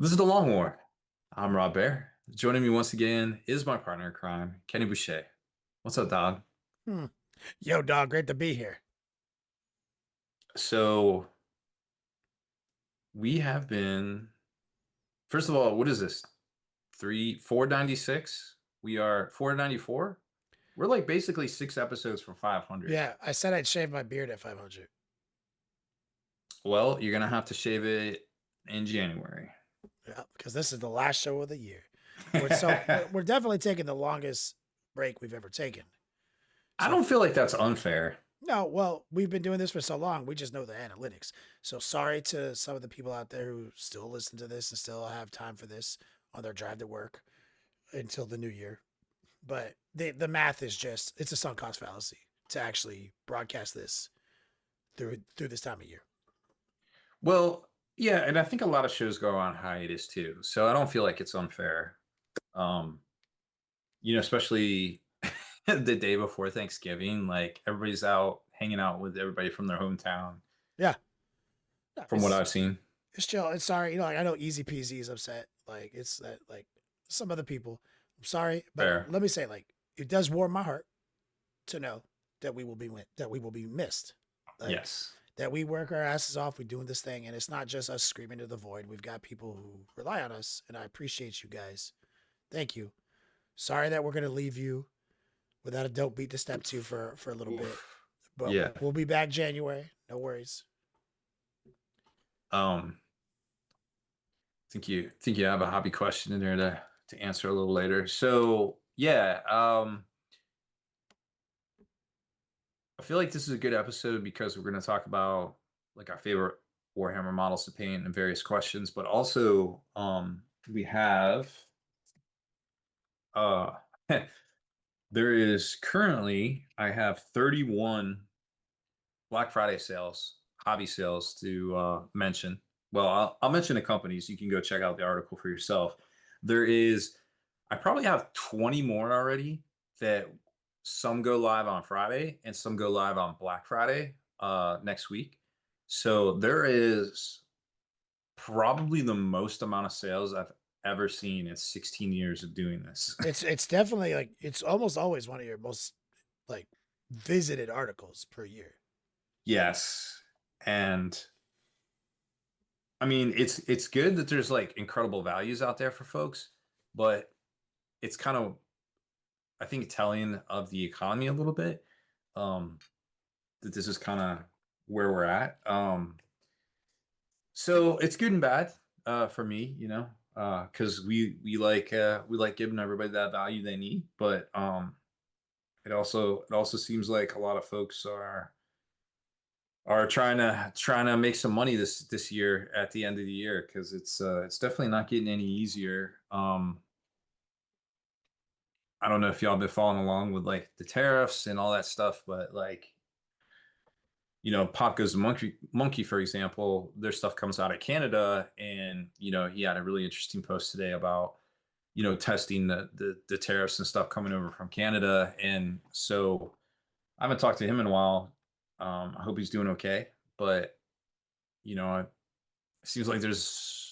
This is the Long War. I'm Rob Baer. Joining me once again is my partner in crime, Kenny Boucher. What's up, dog? Hmm. Yo, dog, great to be here. So we have been. First of all, what is this? 496. We are 494. We're like basically 6 episodes from 500. Yeah, I said I'd shave my beard at 500. Well, you're gonna have to shave it in January. Yeah, because this is the last show of the year. We're definitely taking the longest break we've ever taken. I So don't feel like that's unfair. no, well, we've been doing this for so long, we just know the analytics. So sorry to some of the people out there who still listen to this and still have time for this on their drive to work until the new year. But the math is just it's a sunk cost fallacy to actually broadcast this through this time of year. Well, yeah, and I think a lot of shows go on hiatus too, so I don't feel like it's unfair. Um, especially the day before Thanksgiving, like everybody's out hanging out with everybody from their hometown, Yeah. No, from what I've seen. it's chill. It's sorry. Like I know Easy Peasy is upset. Like it's that like some other people. I'm sorry, but Fair. let me say like it does warm my heart to know that we will be missed. Like Yes. that we work our asses off. We're doing this thing, and it's not just us screaming to the void. We've got people who rely on us, and I appreciate you guys. Thank you. Sorry that we're gonna leave you without a dope beat to step to for a little bit, Oof. but Yeah. we'll be back January. No worries. Um, think you have a hobby question in there to answer a little later. So yeah, I feel like this is a good episode because we're going to talk about like our favorite Warhammer models to paint and various questions, but also we have uh there is currently I have 31 Black Friday sales, hobby sales to mention. Well, I'll mention the companies. You can go check out the article for yourself. There is, I probably have 20 more already that some go live on Friday and some go live on Black Friday next week. So there is probably the most amount of sales I've ever seen in 16 years of doing this. It's definitely like it's almost always one of your most like visited articles per year. Yes. And I mean, it's good that there's like incredible values out there for folks, but it's kind of I think telling of the economy a little bit. Um, that this is kind of where we're at. So it's good and bad for me, because we like giving everybody that value they need, but it also seems like a lot of folks are trying to make some money this year at the end of the year because it's definitely not getting any easier. I don't know if y'all been following along with like the tariffs and all that stuff, but like Pop Goes the Monkey, for example, their stuff comes out of Canada, and he had a really interesting post today about testing the tariffs and stuff coming over from Canada, and so I haven't talked to him in a while. I hope he's doing okay, but it seems like there's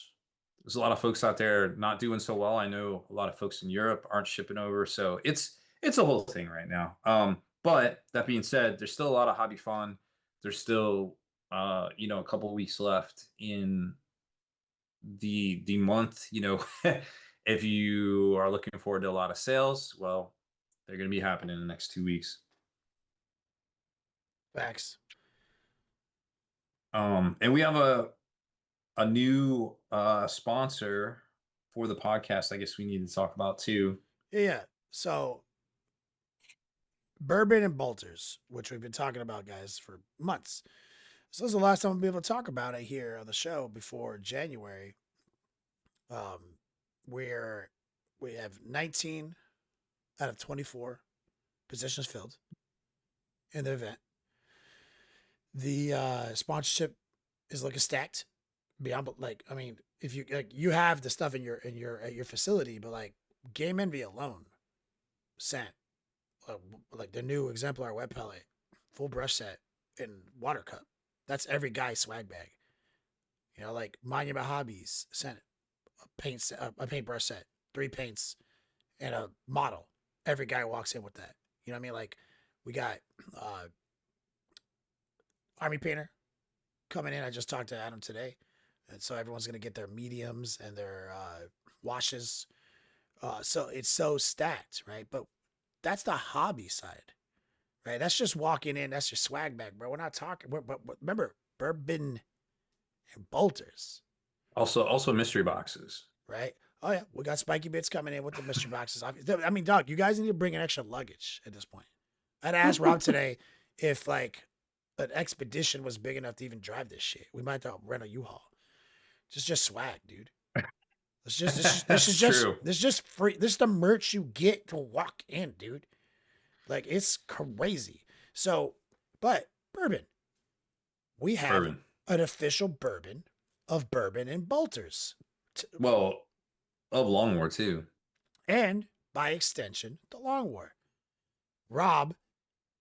a lot of folks out there not doing so well. I know a lot of folks in Europe aren't shipping over, so it's a whole thing right now. But that being said, there's still a lot of hobby fun. There's still a couple of weeks left in the month. If you are looking forward to a lot of sales, well, they're going to be happening in the next 2 weeks. Facts. And we have a new sponsor for the podcast. I guess we need to talk about too. Yeah. So bourbon and bolters, which we've been talking about, guys, for months. So this is the last time we'll be able to talk about it here on the show before January. Where we have 19 out of 24 positions filled in the event. The sponsorship is looking stacked beyond like I mean, if you like you have the stuff in your at your facility, but like Game Envy alone sent uh, like the new exemplar wet pellet, full brush set, and water cup. That's every guy's swag bag. Like Monument Hobbies sent a paintbrush set, 3 paints, and a model. Every guy walks in with that. You know what I mean? Like we got uh, army painter coming in. I just talked to Adam today, and so everyone's gonna get their mediums and their washes. So it's so stacked, right? But that's the hobby side, right? That's just walking in. That's your swag bag, bro. We're not talking. But remember, bourbon and bolters, Also mystery boxes. right? Oh yeah, we got spiky bits coming in with the mystery boxes. I mean, dog, you guys need to bring an extra luggage at this point. I'd asked Rob today if like an expedition was big enough to even drive this shit. We might have to rent a U-Haul. Just swag, dude. Let's just That's true. this is just free. This is the merch you get to walk in, dude. Like it's crazy. So, but bourbon, we have Bourbon. an official bourbon of bourbon and bolters, Well, of Long War too. and by extension, the Long War. Rob,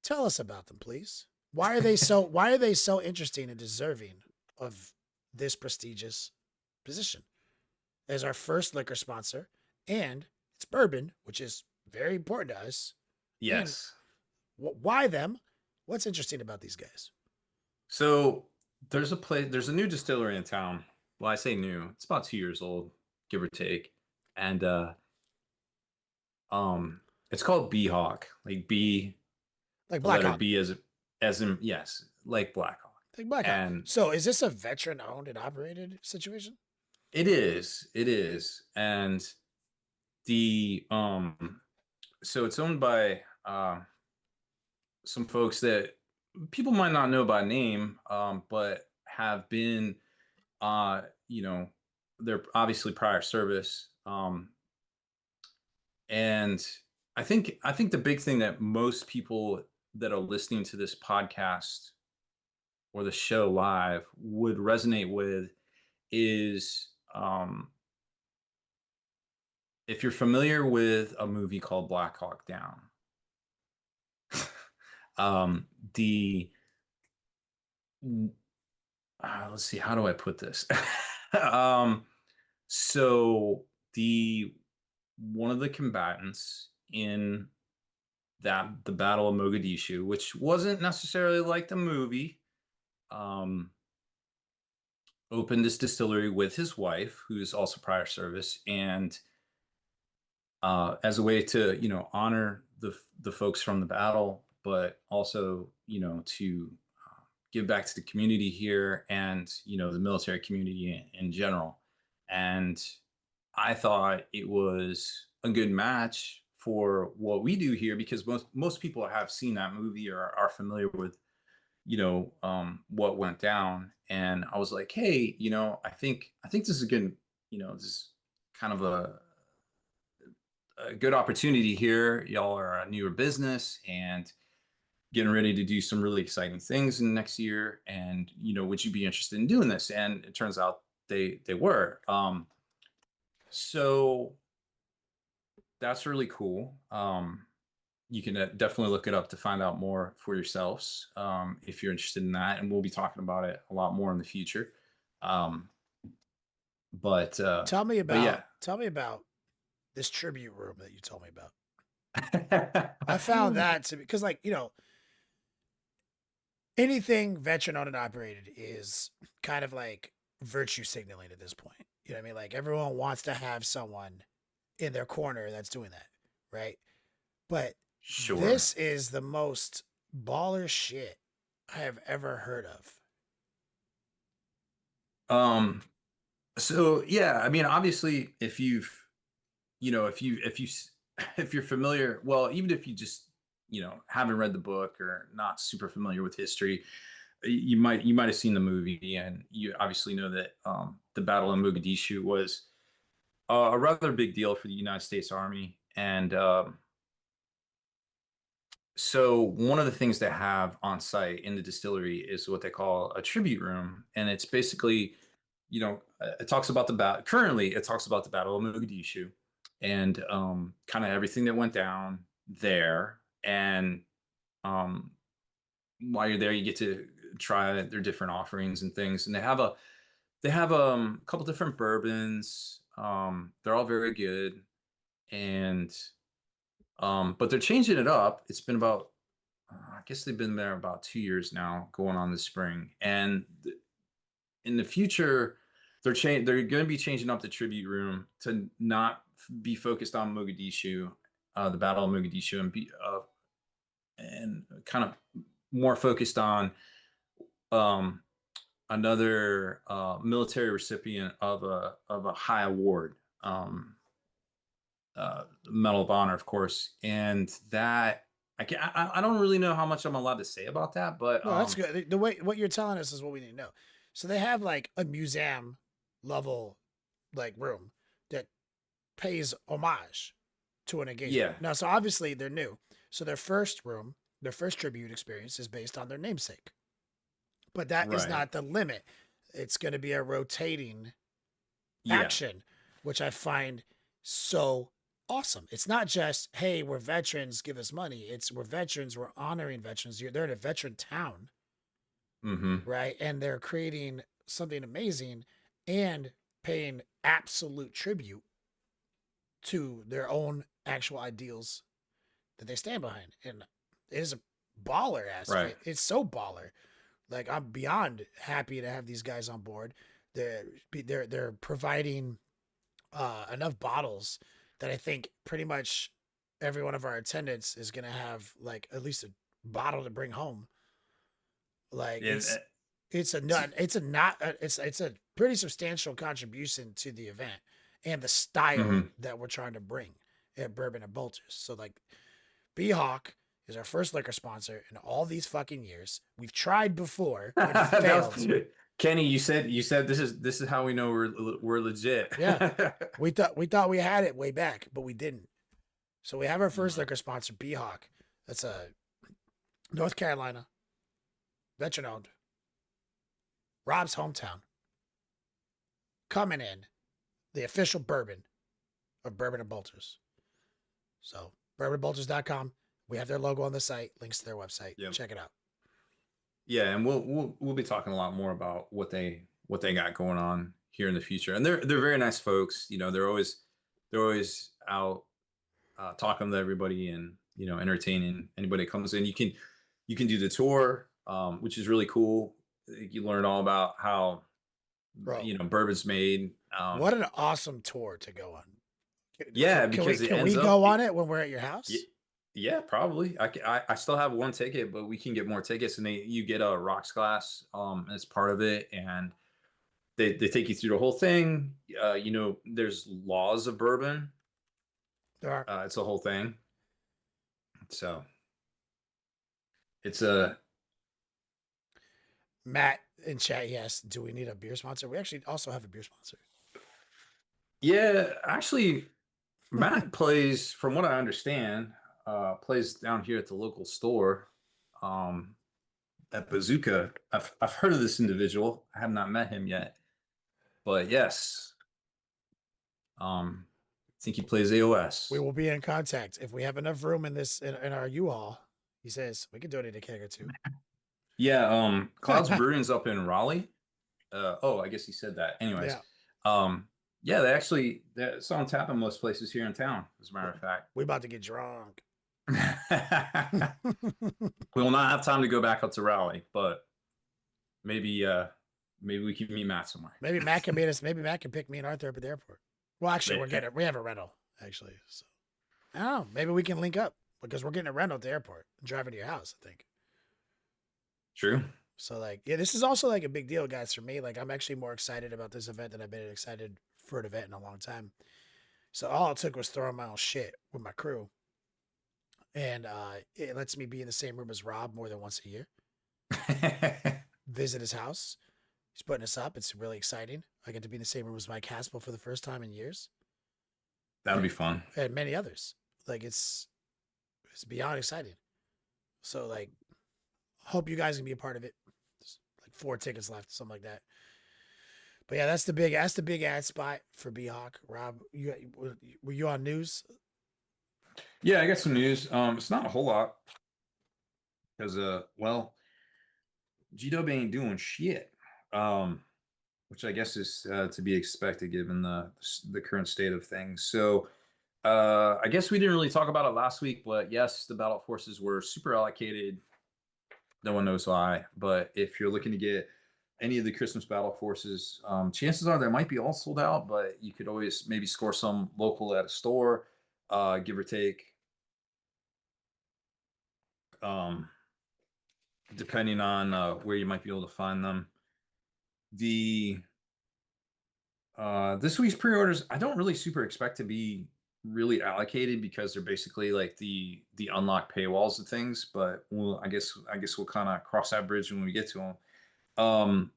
tell us about them, please. Why are they so interesting and deserving of this prestigious position as our first liquor sponsor? And it's bourbon, which is very important to us. And Yes. why them? What's interesting about these guys? So there's a new distillery in town. Well, I say new. It's about 2 years old, give or take. And it's called B Hawk. Like B, Like the letter Blackhawk. B as in yes, like Black Hawk. Like Blackhawk. And So is this a veteran owned and operated situation? it is. And the so it's owned by some folks that people might not know by name, but have been, uh, you know, they're obviously prior service. And I think the big thing that most people that are listening to this podcast or the show live would resonate with is, if you're familiar with a movie called Black Hawk Down, the let's see, how do I put this? um, so the one of the combatants in the Battle of Mogadishu, which wasn't necessarily like the movie, um, opened this distillery with his wife, who's also prior service, and as a way to honor the folks from the battle, but also to give back to the community here and the military community in general. And I thought it was a good match for what we do here because most people have seen that movie or are familiar with what went down. And I was like, hey, I think this is a good, this is kind of a good opportunity here. Y'all are a newer business and getting ready to do some really exciting things in the next year. And would you be interested in doing this? And it turns out they were. So that's really cool. You can definitely look it up to find out more for yourselves, if you're interested in that. And we'll be talking about it a lot more in the future. Um, Tell me but yeah. about this tribute room that you told me about. I found that to be because, like, anything veteran owned and operated is kind of like virtue signaling at this point. You know what I mean? Like, everyone wants to have someone in their corner that's doing that, right? But Sure. this is the most baller shit I have ever heard of. So yeah, I mean, obviously, if you've, if you, if you're familiar, well, even if you just, haven't read the book or not super familiar with history, you might have seen the movie, and you obviously know that the Battle of Mogadishu was a rather big deal for the United States Army, and so one of the things they have on site in the distillery is what they call a tribute room, and it's basically, it talks about the battle. Currently, it talks about the Battle of Mogadishu, and kind of everything that went down there. And um, while you're there, you get to try their different offerings and things. And they have a couple different bourbons. They're all very good, and but they're changing it up. It's been about I guess they've been there about 2 years now, going on this spring, and in the future, they're going to be changing up the tribute room to not be focused on Mogadishu, the Battle of Mogadishu, and kind of more focused on um, another military recipient of a high award, Medal of Honor, of course, and that I don't really know how much I'm allowed to say about that, but No, that's good. The way what you're telling us is what we need to know. So they have like a museum level like room that pays homage to an engagement. yeah, Now, so obviously they're new. So their first room, their first tribute experience is based on their namesake. But that is right, not the limit. It's going to be a rotating yeah, action, which I find so awesome. It's not just, hey, we're veterans, give us money. It's we're veterans, we're honoring veterans. They're in a veteran town, hmm, right? And they're creating something amazing and paying absolute tribute to their own actual ideals that they stand behind. And it is a baller ass right, fit. It's so baller. Like I'm beyond happy to have these guys on board. They're providing enough bottles that I think pretty much every one of our attendants is gonna have like at least a bottle to bring home. Like yeah, it's a t- not it's a not it's a pretty substantial contribution to the event and the style mhm. that we're trying to bring at Bourbon and Bolters. So like B-Hawk is our first liquor sponsor in all these fucking years. We've tried before and That failed. was, Kenny, you said this is how we know we're legit. Yeah. We thought we had it way back, but we didn't. So we have our first No. liquor sponsor, B-Hawk. That's a North Carolina, veteran owned, Rob's hometown. Coming in, the official bourbon of Bourbon and Bolters. So bourbonbolters.com. We have their logo on the site, links to their website. Yep. Check it out. Yeah, and we'll be talking a lot more about what they got going on here in the future. And they're very nice folks. They're always out talking to everybody, and entertaining anybody that comes in. You can do the tour, which is really cool. You learn all about how Bro, bourbon's made. what an awesome tour to go on. Yeah, Can we because it can we ends up. go on it when we're at your Y- house? Yeah, probably. I still have one ticket, but we can get more tickets, and you get a rocks glass as part of it, and they take you through the whole thing. There's laws of bourbon. There are It's a whole thing. So it's a Matt in chat. Yes. Do we need a beer sponsor? We actually also have a beer sponsor. yeah. Actually, Matt plays, from what I understand, plays down here at the local store. Um, at Bazooka. I've heard of this individual. I have not met him yet, but yes, I think he plays We AOS. will be in contact if we have enough room in this in our U-Haul. He says we can donate a keg or two. Yeah, Clouds Brewing's up in Raleigh. Oh, I guess he said that. Anyways, Yeah, yeah, that's on tap in most places here in town, as a matter of fact. we about to get drunk. We will not have time to go back up to Raleigh, but maybe maybe we can meet Matt somewhere. Maybe Matt can meet us. Maybe Matt can pick me and Arthur up at the airport. Well, actually, Eh, we have a rental actually. So I don't know. Maybe we can link up because we're getting a rental at the airport and driving to your house. I think. True. So like, yeah, this is also like a big deal, guys, for me. Like, I'm actually more excited about this event than I've been excited for an event in a long time. So all it took was throwing my own shit with my crew, and it lets me be in the same room as Rob more than once a year. Visit his house. He's putting us up. It's really exciting. I get to be in the same room as Mike Haspel for the first time in years, That'll and, be fun. and many others. Like it's beyond exciting. So like, hope you guys can be a part of it. There's like 4 tickets left, something like that. But yeah, that's the big ad spot for B Hawk. Rob, were you on news? Yeah, I got some news. It's not a whole lot because well, G Dub ain't doing shit. Um, which I guess is to be expected given the current state of things. So I guess we didn't really talk about it last week, but yes, the battle forces were super allocated. No one knows why, but if you're looking to get any of the Christmas battle forces, chances are they might be all sold out, but you could always maybe score some local at a store, give or take, um, depending on where you might be able to find them. The this week's pre-orders, I don't really super expect to be really allocated because they're basically like the unlocked paywalls and things. But I guess we'll kind of cross that bridge when we get to them.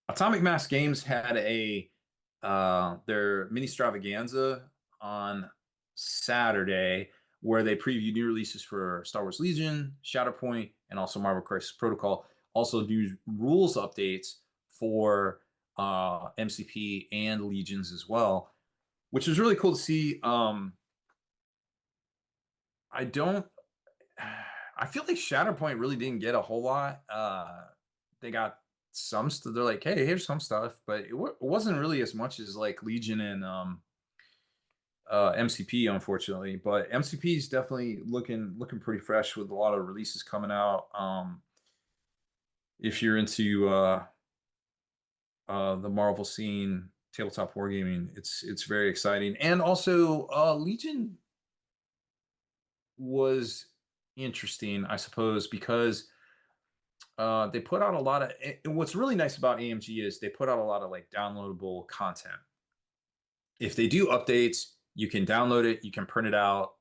Atomic Mass Games had their mini extravaganza on Saturday where they previewed new releases for Star Wars Legion, Shatterpoint, and also Marvel Crisis Protocol. Also, new rules updates for MCP and Legions as well, which is really cool to see. I don't. I feel like Shatterpoint really didn't get a whole lot. They got some stuff. They're like, hey, here's some stuff, but it wasn't really as much as like Legion and MCP, unfortunately. But MCP is definitely looking pretty fresh with a lot of releases coming out. If you're into the Marvel scene, tabletop wargaming, it's very exciting. And also, Legion was interesting, I suppose, because they put out a lot of. And what's really nice about AMG is they put out a lot of like downloadable content. If they do updates, you can download it, you can print it out.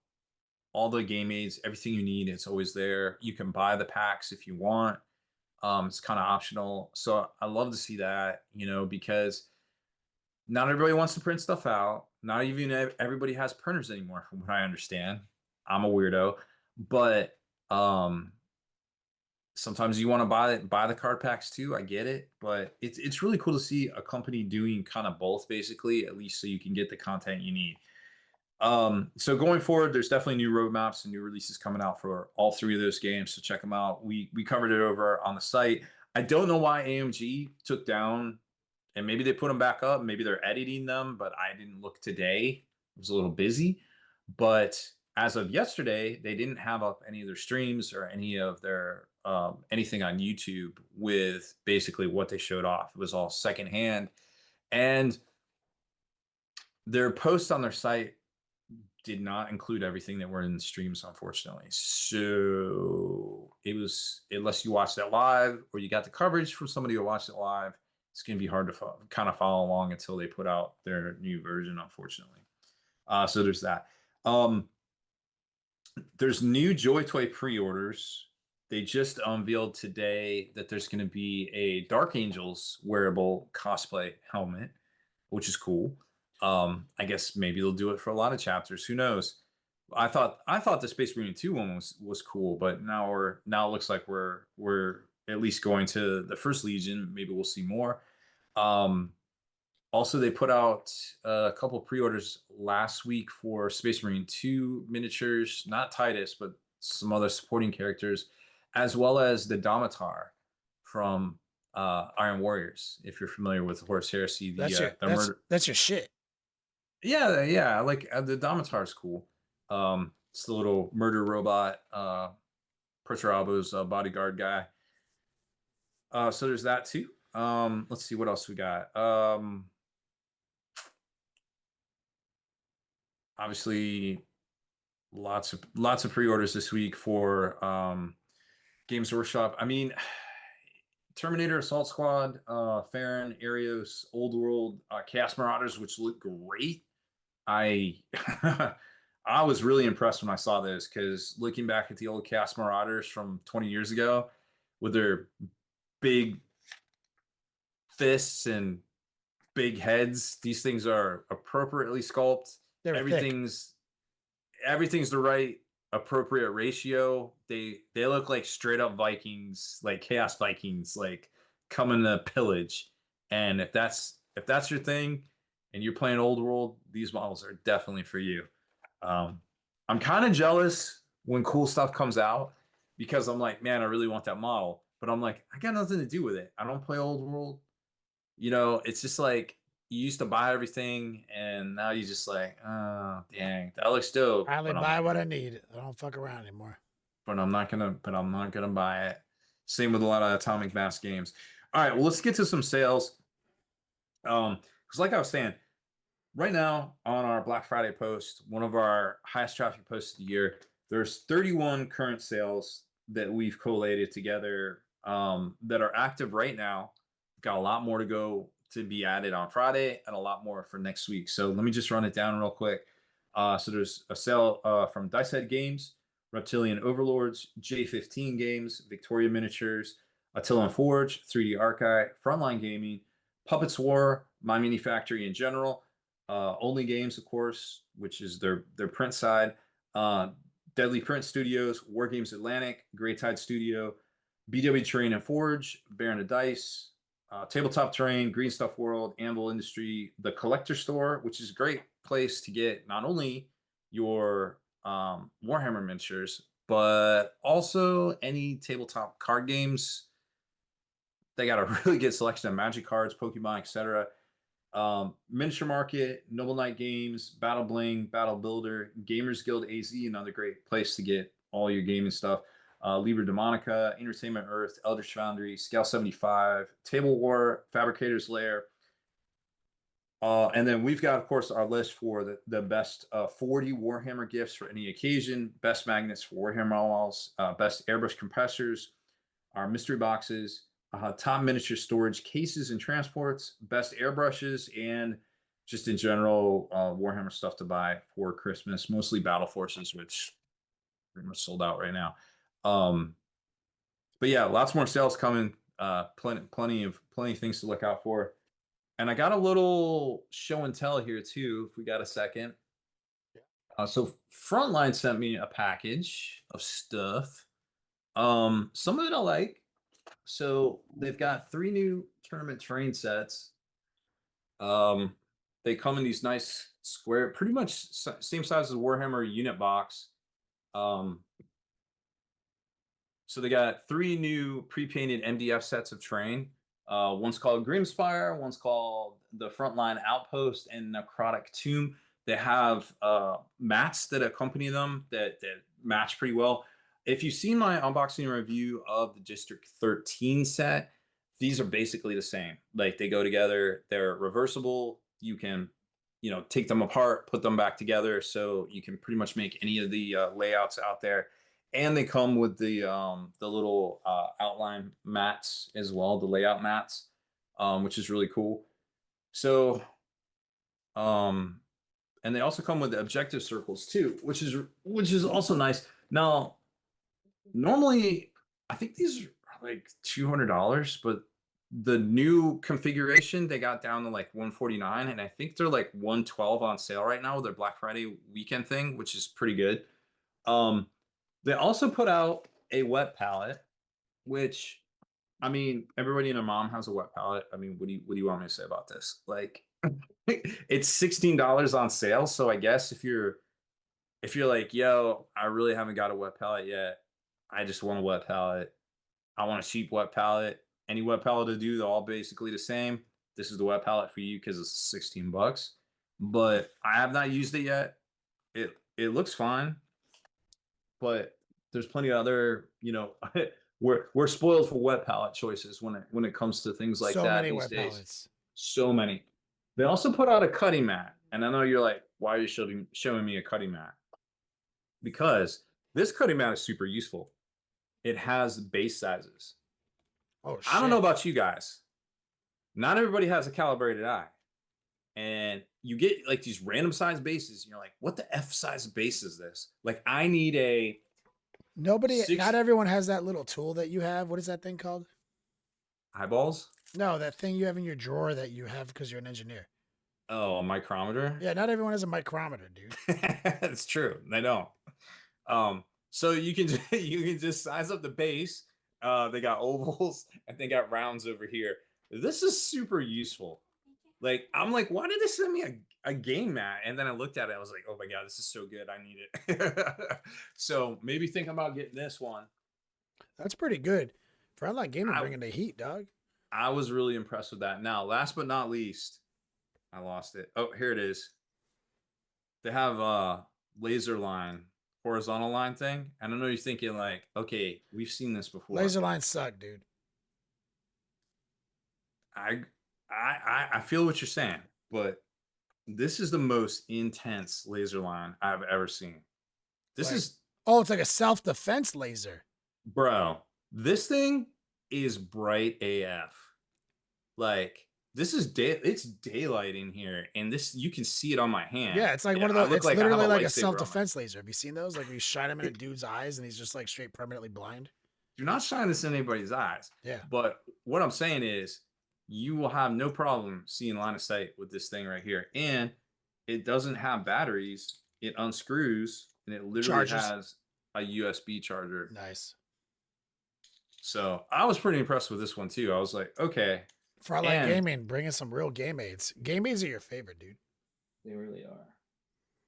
All the game aids, everything you need, it's always there. You can buy the packs if you want. It's kind of optional. So I love to see that, because not everybody wants to print stuff out. Not even everybody has printers anymore, from what I understand. I'm a weirdo, but sometimes you want to buy the card packs too. I get it, but it's really cool to see a company doing kind of both, basically, at least so you can get the content you need. So going forward, there's definitely new roadmaps and new releases coming out for all three of those games. So check them out. We covered it over on the site. I don't know why AMG took down, and maybe they put them back up. Maybe they're editing them, but I didn't look today. I was a little busy. But as of yesterday, they didn't have up any of their streams or any of their anything on YouTube with basically what they showed off. It was all secondhand, and their posts on their site did not include everything that were in the streams, unfortunately. So it was, unless you watched it live or you got the coverage from somebody who watched it live, it's going to be hard to kind of follow along until they put out their new version, unfortunately. So there's that. There's new Joy Toy pre-orders. They just unveiled today that there's going to be a Dark Angels wearable cosplay helmet, which is cool. I guess maybe they'll do it for a lot of chapters. Who knows? I thought the Space Marine 2 one was cool, but now it looks like we're at least going to the first Legion. Maybe we'll see more. Also, they put out a couple pre-orders last week for Space Marine 2 miniatures, not Titus, but some other supporting characters, as well as the Domitar from Iron Warriors. If you're familiar with Horus Heresy, that's your shit. Yeah, like the Domitar is cool. It's the little murder robot, Perturabo's bodyguard guy. So there's that too. Let's see what else we got. Obviously, lots of pre-orders this week for Games Workshop. I mean, Terminator, Assault Squad, Farron, Arios, Old World, Chaos Marauders, which look great. I I was really impressed when I saw this, because looking back at the old Chaos Marauders from 20 years ago with their big fists and big heads, these things are appropriately sculpted. Everything's the right appropriate ratio. They look like straight up Vikings, like Chaos Vikings, like coming to pillage. And if that's your thing and you're playing Old World, these models are definitely for you. I'm kind of jealous when cool stuff comes out, because I'm like, man, I really want that model, but I'm like, I got nothing to do with it. I don't play Old World. You know, it's just like you used to buy everything, and now you just like, oh dang, that looks I dope, only buy what I need. I don't fuck around anymore. but I'm not gonna buy it. Same with a lot of Atomic Mass games. All right, well, let's get to some sales. Because like I was saying, right now on our Black Friday post, one of our highest traffic posts of the year, there's 31 current sales that we've collated together that are active right now. Got a lot more to go to be added on Friday and a lot more for next week. So let me just run it down real quick. So there's a sale from Dice Head Games, Reptilian Overlords, J15 Games, Victoria Miniatures, Attila and Forge, 3D Archive, Frontline Gaming, Puppets War, My Mini Factory in general, Only Games, of course, which is their print side. Uh, Deadly Print Studios, War Games Atlantic, Great Tide Studio, BW Terrain and Forge, Baron of Dice, Tabletop Terrain, Green Stuff World, Anvil Industry, the Collector Store, which is a great place to get not only your Warhammer miniatures, but also any tabletop card games. They got a really good selection of Magic cards, Pokemon, etc. Miniature Market, Noble Knight Games, Battle Bling, Battle Builder, Gamers Guild AZ, another great place to get all your gaming stuff. Liber Demonica, Entertainment Earth, Eldritch Foundry, Scale 75, Table War, Fabricator's Lair. And then we've got, of course, our list for the best 40 Warhammer gifts for any occasion, best magnets for Warhammer walls, best airbrush compressors, our mystery boxes, top miniature storage cases and transports, best airbrushes, and just in general Warhammer stuff to buy for Christmas, mostly Battle Forces, which pretty much sold out right now. But yeah, lots more sales coming. Plenty of things to look out for. And I got a little show and tell here too, if we got a second. So Frontline sent me a package of stuff. Some of it I like. So they've got 3 new tournament terrain sets. Um, they come in these nice square, pretty much same size as Warhammer unit box. Um, so they got 3 new pre-painted MDF sets of terrain. One's called Grimspire, one's called the Frontline Outpost, and Necrotic Tomb. They have mats that accompany them that match pretty well. If you've seen my unboxing review of the District 13 set, these are basically the same. Like they go together, they're reversible. You can, take them apart, put them back together, so you can pretty much make any of the layouts out there. And they come with the little outline mats as well, the layout mats, which is really cool. So, and they also come with the objective circles too, which is also nice. Now, normally, I think these are like $200, but the new configuration they got down to like 149, and I think they're like 112 on sale right now with their Black Friday weekend thing, which is pretty good. They also put out a wet palette, which, I mean, everybody and their mom has a wet palette. I mean, what do you want me to say about this? Like, it's $16 on sale, so I guess if you're like, yo, I really haven't got a wet palette yet, I just want a wet palette. I want a cheap wet palette. Any wet palette to do, they're all basically the same. This is the wet palette for you because it's 16 bucks. But I have not used it yet. It looks fine, but there's plenty of other, we're spoiled for wet palette choices when it comes to things like So that many these web days. palettes. So many. They also put out a cutting mat, and I know you're like, why are you showing me a cutting mat? Because this cutting mat is super useful. It has base sizes. Oh I don't know shit. about you guys. Not everybody has a calibrated eye. And you get like these random size bases, and you're like, what the F size base is this? Like, I need a Not 6 everyone has that little tool that you have. What is that thing called? eyeballs. No, that thing you have in your drawer that you have because you're an engineer. Oh, a micrometer. Yeah, not everyone has a micrometer, dude. It's true. They don't. So you can you can just size up the base. They got ovals and they got rounds over here. This is super useful. Like, I'm like, why did they send me a game mat? And then I looked at it, I was like, oh my god, this is so good. I need it. So maybe think about getting this one. That's pretty good. Frontline Gaming I, bringing the heat, dog. I was really impressed with that. Now, last but not least, I lost it. Oh, here it is. They have a laser line, horizontal line thing. And I know you're thinking like, okay, we've seen this before. Laser lines suck, dude. I I feel what you're saying, but this is the most intense laser line I've ever seen. This Like, is oh, it's like a self-defense laser. bro. This thing is bright AF. Like this is day. It's daylight in here, and this you can see it on my hand. Yeah, it's like Yeah, one of I those. look It's like I have a literally like a lightsaber on my. self-defense laser. Have you seen those? Like when you shine them in a dude's eyes and he's just like straight permanently blind. Do not shine this in anybody's eyes. Yeah. But what I'm saying is, you will have no problem seeing line of sight with this thing right here, and it doesn't have batteries. It unscrews, and it literally Charges. has a USB charger. Nice. So I was pretty impressed with this one too. I was like, okay, For all like and gaming, bring in some real game aids. Game aids are your favorite, dude. they really are.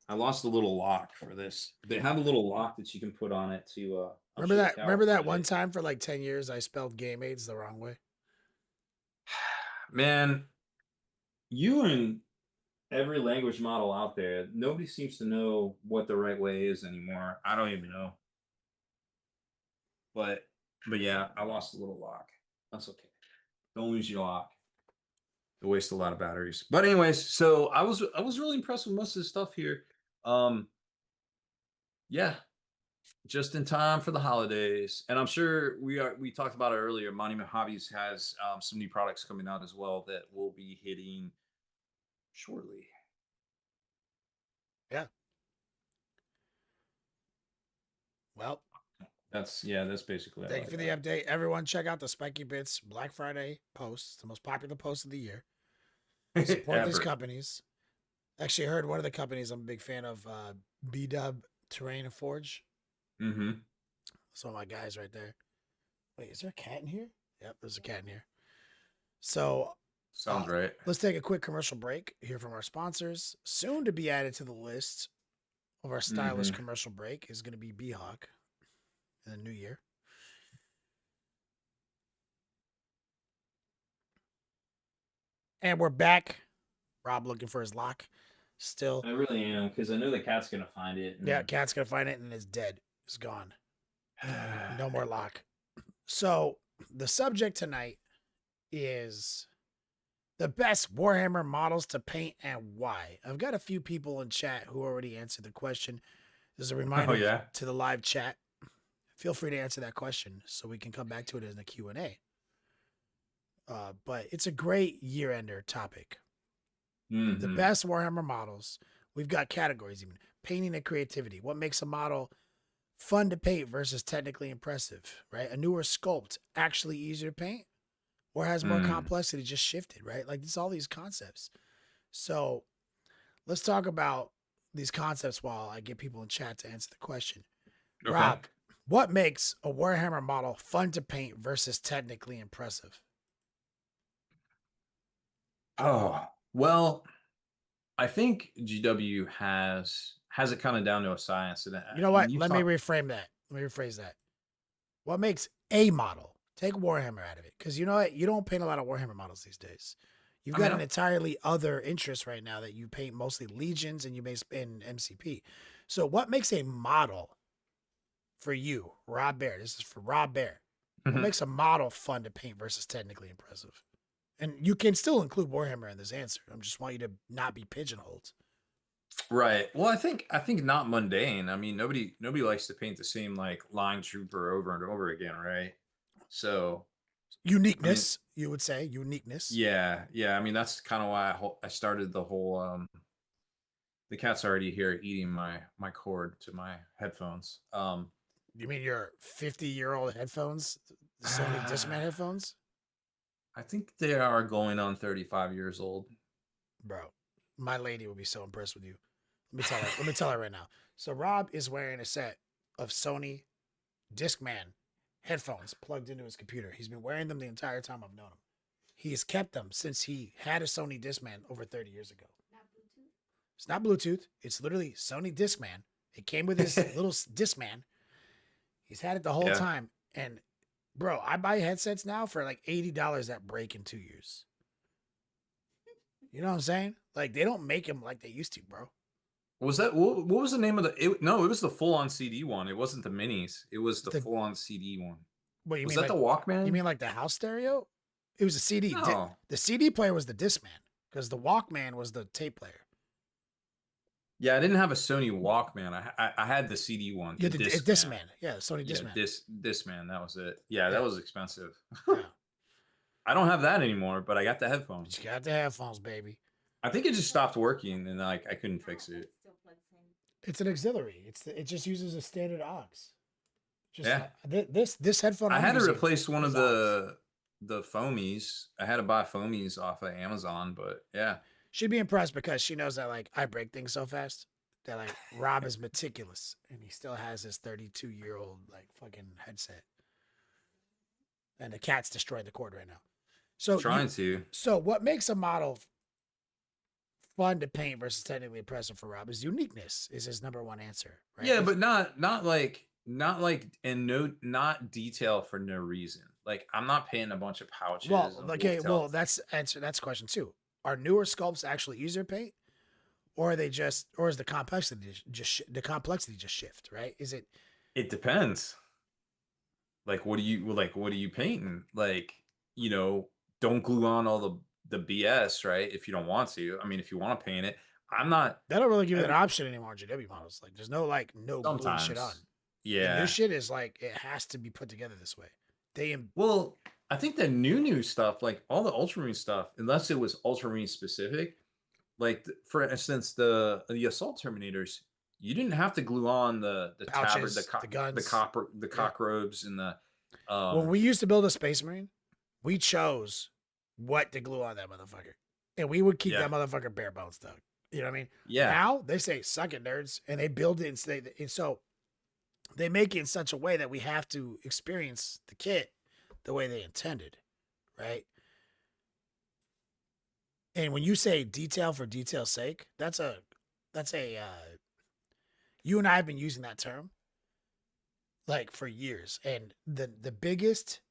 I lost a little lock for this. They have a little lock that you can put on it to. I'll Remember show that? Cal Remember that find one it. time for like 10 years I spelled game aids the wrong way. Man, you and every language model out there, nobody seems to know what the right way is anymore. I don't even know. But but yeah, I lost a little lock. That's okay. Don't lose your lock. It wastes a lot of batteries. But anyways, so I was really impressed with most of the stuff here. Um yeah, just in time for the holidays. And I'm sure we talked about it earlier. Monument Hobbies has some new products coming out as well that will be hitting shortly. Yeah. Well, That's basically all thank you I for the update. Everyone, check out the Spiky Bits Black Friday post. It's the most popular post of the year. got. Support these Ever. companies. Actually, I heard one of the companies I'm a big fan of, B-Dub Terrain and Forge. Mm-hmm. That's one of my guys right there. Wait, is there a cat in here? Yep, there's a cat in here. So Sounds right. let's take a quick commercial break, hear from our sponsors. Soon to be added to the list of our stylish Mm-hmm. commercial break is going to be B-Hawk in the new year. And we're back. Rob looking for his lock still. I really am because I know the cat's gonna find it. Yeah, cat's going to find it and it's dead. It's gone. No more lock. So the subject tonight is the best Warhammer models to paint and why. I've got a few people in chat who already answered the question. This is a reminder Oh yeah. to the live chat. Feel free to answer that question so we can come back to it in the Q&A. But it's a great year-ender topic. Mm-hmm. The best Warhammer models. We've got categories even. Painting and creativity. What makes a model fun to paint versus technically impressive, right? A newer sculpt actually easier to paint or has more complexity just shifted, right? Like it's all these concepts. So let's talk about these concepts while I get people in chat to answer the question. Okay. Rob, what makes a Warhammer model fun to paint versus technically impressive? Oh well, I think GW has it kind of down to a science. And You know what? Let me reframe that. Let me rephrase that. What makes a model? Take Warhammer out of it. Because you know what? You don't paint a lot of Warhammer models these days. You've got an entirely other interest right now that you paint mostly Legions and you may spend MCP. So what makes a model for you, Rob Baer? This is for Rob Baer. What makes a model fun to paint versus technically impressive? And you can still include Warhammer in this answer. I just want you to not be pigeonholed. Right. Well, I think not mundane. I mean, nobody likes to paint the same like line trooper over and over again, right? So Uniqueness, you would say uniqueness. yeah. I mean, that's kind of why I started the whole. The cat's already here eating my cord to my headphones. You mean your 50-year-old headphones, the Sony Discman headphones? I think they are going on 35 years old. Bro, my lady would be so impressed with you. Let me tell her right now. So Rob is wearing a set of Sony Discman headphones plugged into his computer. He's been wearing them the entire time I've known him. He has kept them since he had a Sony Discman over 30 years ago. It's not Bluetooth. It's literally Sony Discman. It came with his little Discman. He's had it the whole time. And Bro, I buy headsets now for like $80 that break in 2 years. You know what I'm saying? Like they don't make them like they used to, bro. Was that what was the name of the? No, it was the full on CD one. It wasn't the minis. It was the The full on CD one. what you Was mean that like the you Walkman? mean like the house stereo? It was a CD. No. The CD player was the Discman because the Walkman was the tape player. Yeah, I didn't have a Sony Walkman. I had the CD one, Yeah, the the Discman. Discman. Yeah, Sony Yeah, Discman. Discman. That was it. Yeah, that Yeah, was expensive. yeah. I don't have that anymore, but I got the But headphones. you got the headphones, baby. I think it just stopped working, and like I couldn't fix it. It's an auxiliary. It just uses a standard aux. Just Yeah, this headphone I I'm had to using replace one of is aux. the foamies. I had to buy foamies off of Amazon, but yeah, She'd be impressed because she knows that like I break things so fast that like Rob is meticulous and he still has his 32-year-old like fucking headset. And the cat's destroying the cord right now. So trying to. so what makes a model fun to paint versus technically impressive for Rob is uniqueness is his number one answer, right? Yeah, but not like and no not detail for no reason. Like I'm not painting a bunch of pouches Well, and okay, wolf well tails. that's question two. Are newer sculpts actually easier to paint, or are they just, or is the complexity just shift? Right? Is it? It depends. Like what are you painting? Like, you know, don't glue on all the BS, right? If you don't want to. I mean, if you want to paint it, I'm not They don't really give you that every option anymore on GW models. Like, there's no like no gluing shit on. sometimes. The new Yeah. shit is like it has to be put together this way. They Well, I think the new stuff, like all the Ultramarine stuff, unless it was Ultramarine specific, like for instance, the assault terminators, you didn't have to glue on the tabard, pouches, the guns. the Yeah. cockrobes, and the When we used to build a Space Marine, we chose what to glue on that motherfucker, and we would keep yeah, that motherfucker bare bones, Doug. You know what I mean? yeah. Now they say suck it, nerds, and they build it and so they make it in such a way that we have to experience the kit the way they intended, right? And when you say detail for detail's sake, that's a you and I have been using that term like for years, and the biggest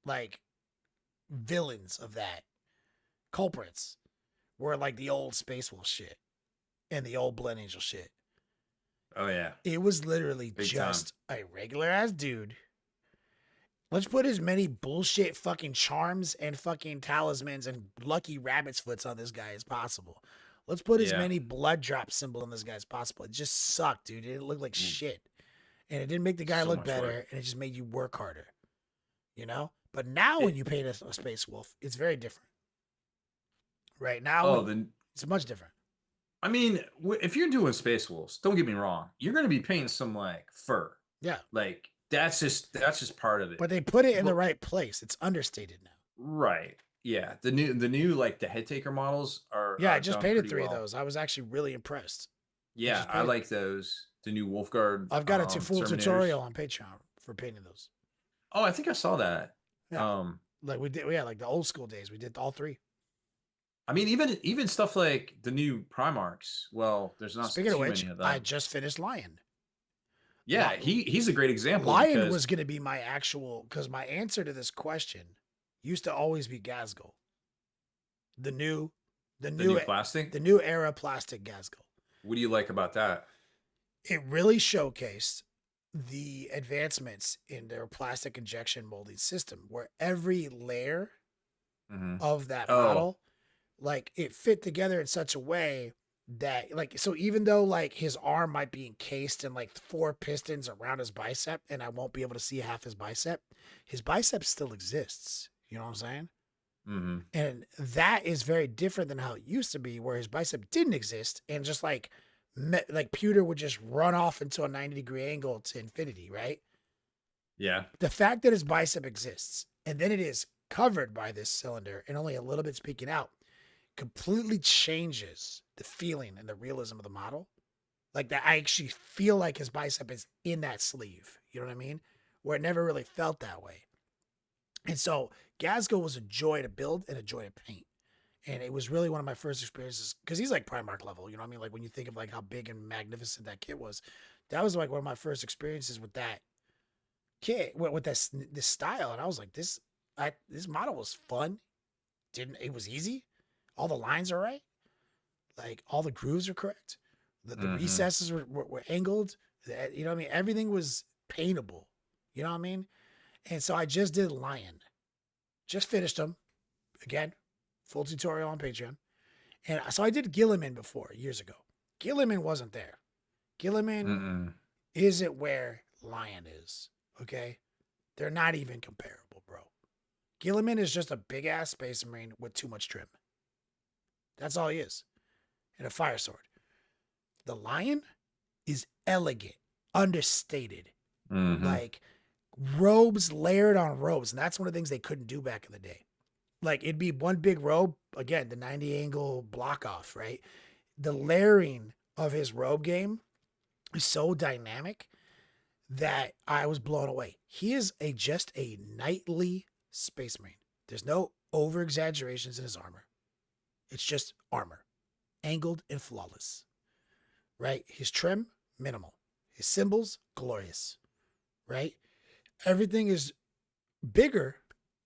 like villains of that culprits were like the old Space Wolf shit and the old Blood Angel shit. Oh yeah, It was literally big time. just a regular ass dude. Let's put as many bullshit fucking charms and fucking talismans and lucky rabbit's foots on this guy as possible. Let's put as Yeah. many blood drop symbols on this guy as possible. It just sucked, dude. It looked like Mm, shit. And it didn't make the guy so look much work. better, and it just made you work harder. You know? But now when It, you paint a Space Wolf, it's very different. Right now, oh, when then it's much different. I mean, if you're doing Space Wolves, don't get me wrong, you're gonna be painting some like fur. Yeah. Like that's just part of it. But they put it in the But right place. It's understated now. right, yeah, the new like the head taker models are Yeah, I are just done painted pretty 3 of well. those. I was actually really impressed. I Yeah, just I painted. like those. The new Wolfguard I've got a full Terminators. tutorial on Patreon for painting those. Oh, I think I saw that. Yeah. Like we did, yeah, like the old school days. We did all 3. I mean, even stuff like the new Primarchs. Well, there's not Speaking of too which, many of I them. just finished Lion. Yeah, he's a great example Lion because was going to be my actual, because my answer to this question used to always be Gazgul, the new, the the new, new plastic. the new era plastic Gazgul. What do you like about that? It really showcased the advancements in their plastic injection molding system, where every layer Hmm. of that Oh, model, like it fit together in such a way that like, so even though like his arm might be encased in like 4 pistons around his bicep and I won't be able to see half his bicep still exists. You know what I'm saying? hmm. And that is very different than how it used to be, where his bicep didn't exist and just like like pewter would just run off into a 90-degree angle to infinity, right? Yeah. The fact that his bicep exists and then it is covered by this cylinder and only a little bit speaking out completely changes the feeling and the realism of the model. Like that, I actually feel like his bicep is in that sleeve. You know what I mean? Where it never really felt that way. And so Gazgo was a joy to build and a joy to paint. And it was really one of my first experiences because he's like Primarch level. You know what I mean? Like when you think of like how big and magnificent that kit was, that was like one of my first experiences with that kit with this style, and I was like, this model was fun. Didn't it was easy. All the lines are right. Like all the grooves are correct. The Mm-hmm. recesses were angled. You know what I mean? Everything was paintable. You know what I mean? And so I just did Lion. Just finished them again. Full tutorial on Patreon. And so I did Gilliman before years ago. Gilliman wasn't there. Gilliman Mm-mm. isn't where Lion is. Okay, they're not even comparable, bro. Gilliman is just a big ass space marine with too much trim. That's all he is. And a fire sword. The Lion is elegant, understated, Mm-hmm. like robes layered on robes. And that's one of the things they couldn't do back in the day. Like it'd be one big robe, again, the 90 angle block off, right? The layering of his robe game is so dynamic that I was blown away. He is just a knightly space marine. There's no over exaggerations in his armor. It's just armor, angled and flawless, right? His trim, minimal. His symbols, glorious, right? Everything is bigger,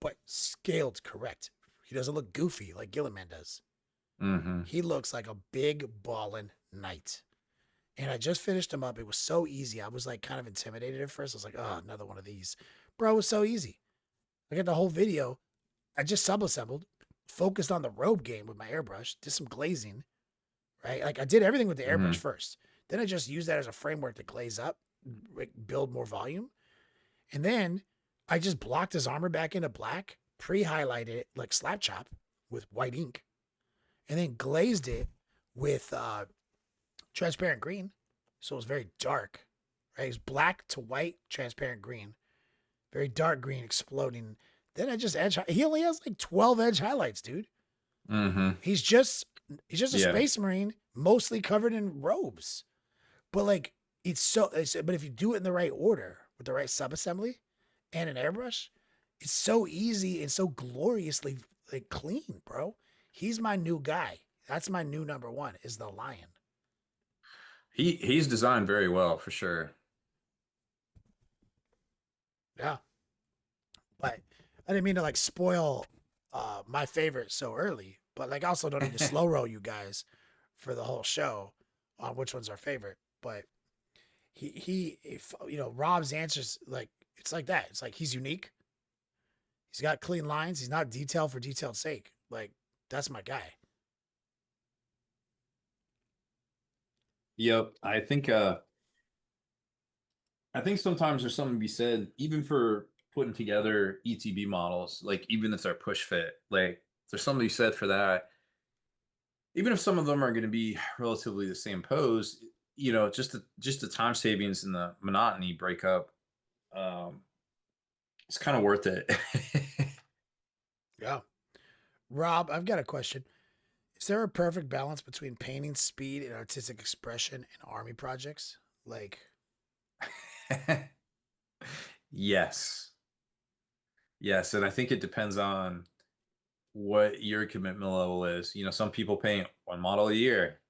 but scaled correct. He doesn't look goofy like Gilliman does. Mm-hmm. He looks like a big ballin' knight. And I just finished him up. It was so easy. I was like kind of intimidated at first. I was like, oh, another one of these. Bro, it was so easy. I got the whole video. I just sub-assembled, focused on the robe game with my airbrush, did some glazing, right? Like I did everything with the airbrush Mm-hmm. first. Then I just used that as a framework to glaze up, build more volume. And then I just blocked his armor back into black, pre-highlighted it like slap chop with white ink, and then glazed it with transparent green. So it was very dark, right? It was black to white, transparent green, very dark green, exploding. Then I just he only has like 12 edge highlights, dude. Mm-hmm. He's just he's just a Yeah. space marine, mostly covered in robes. But like but if you do it in the right order with the right subassembly and an airbrush, it's so easy and so gloriously like clean, bro. He's my new guy. That's my new number one is the Lion. He's designed very well for sure. Yeah. But I didn't mean to like spoil my favorite so early, but like also don't need to slow roll you guys for the whole show on which one's our favorite. But if, you know, Rob's answers like it's like that. It's like he's unique. He's got clean lines. He's not detail for detail's sake. Like that's my guy. Yep. I think sometimes there's something to be said, even for putting together ETB models, like even if they're push fit, like there's something to be said for that. Even if some of them are going to be relatively the same pose, you know, just the time savings and the monotony breakup, um, it's kind of worth it. Yeah. Rob, I've got a question. Is there a perfect balance between painting speed and artistic expression in army projects? Like, Yes. Yes, and I think it depends on what your commitment level is. You know, some people paint one model a year.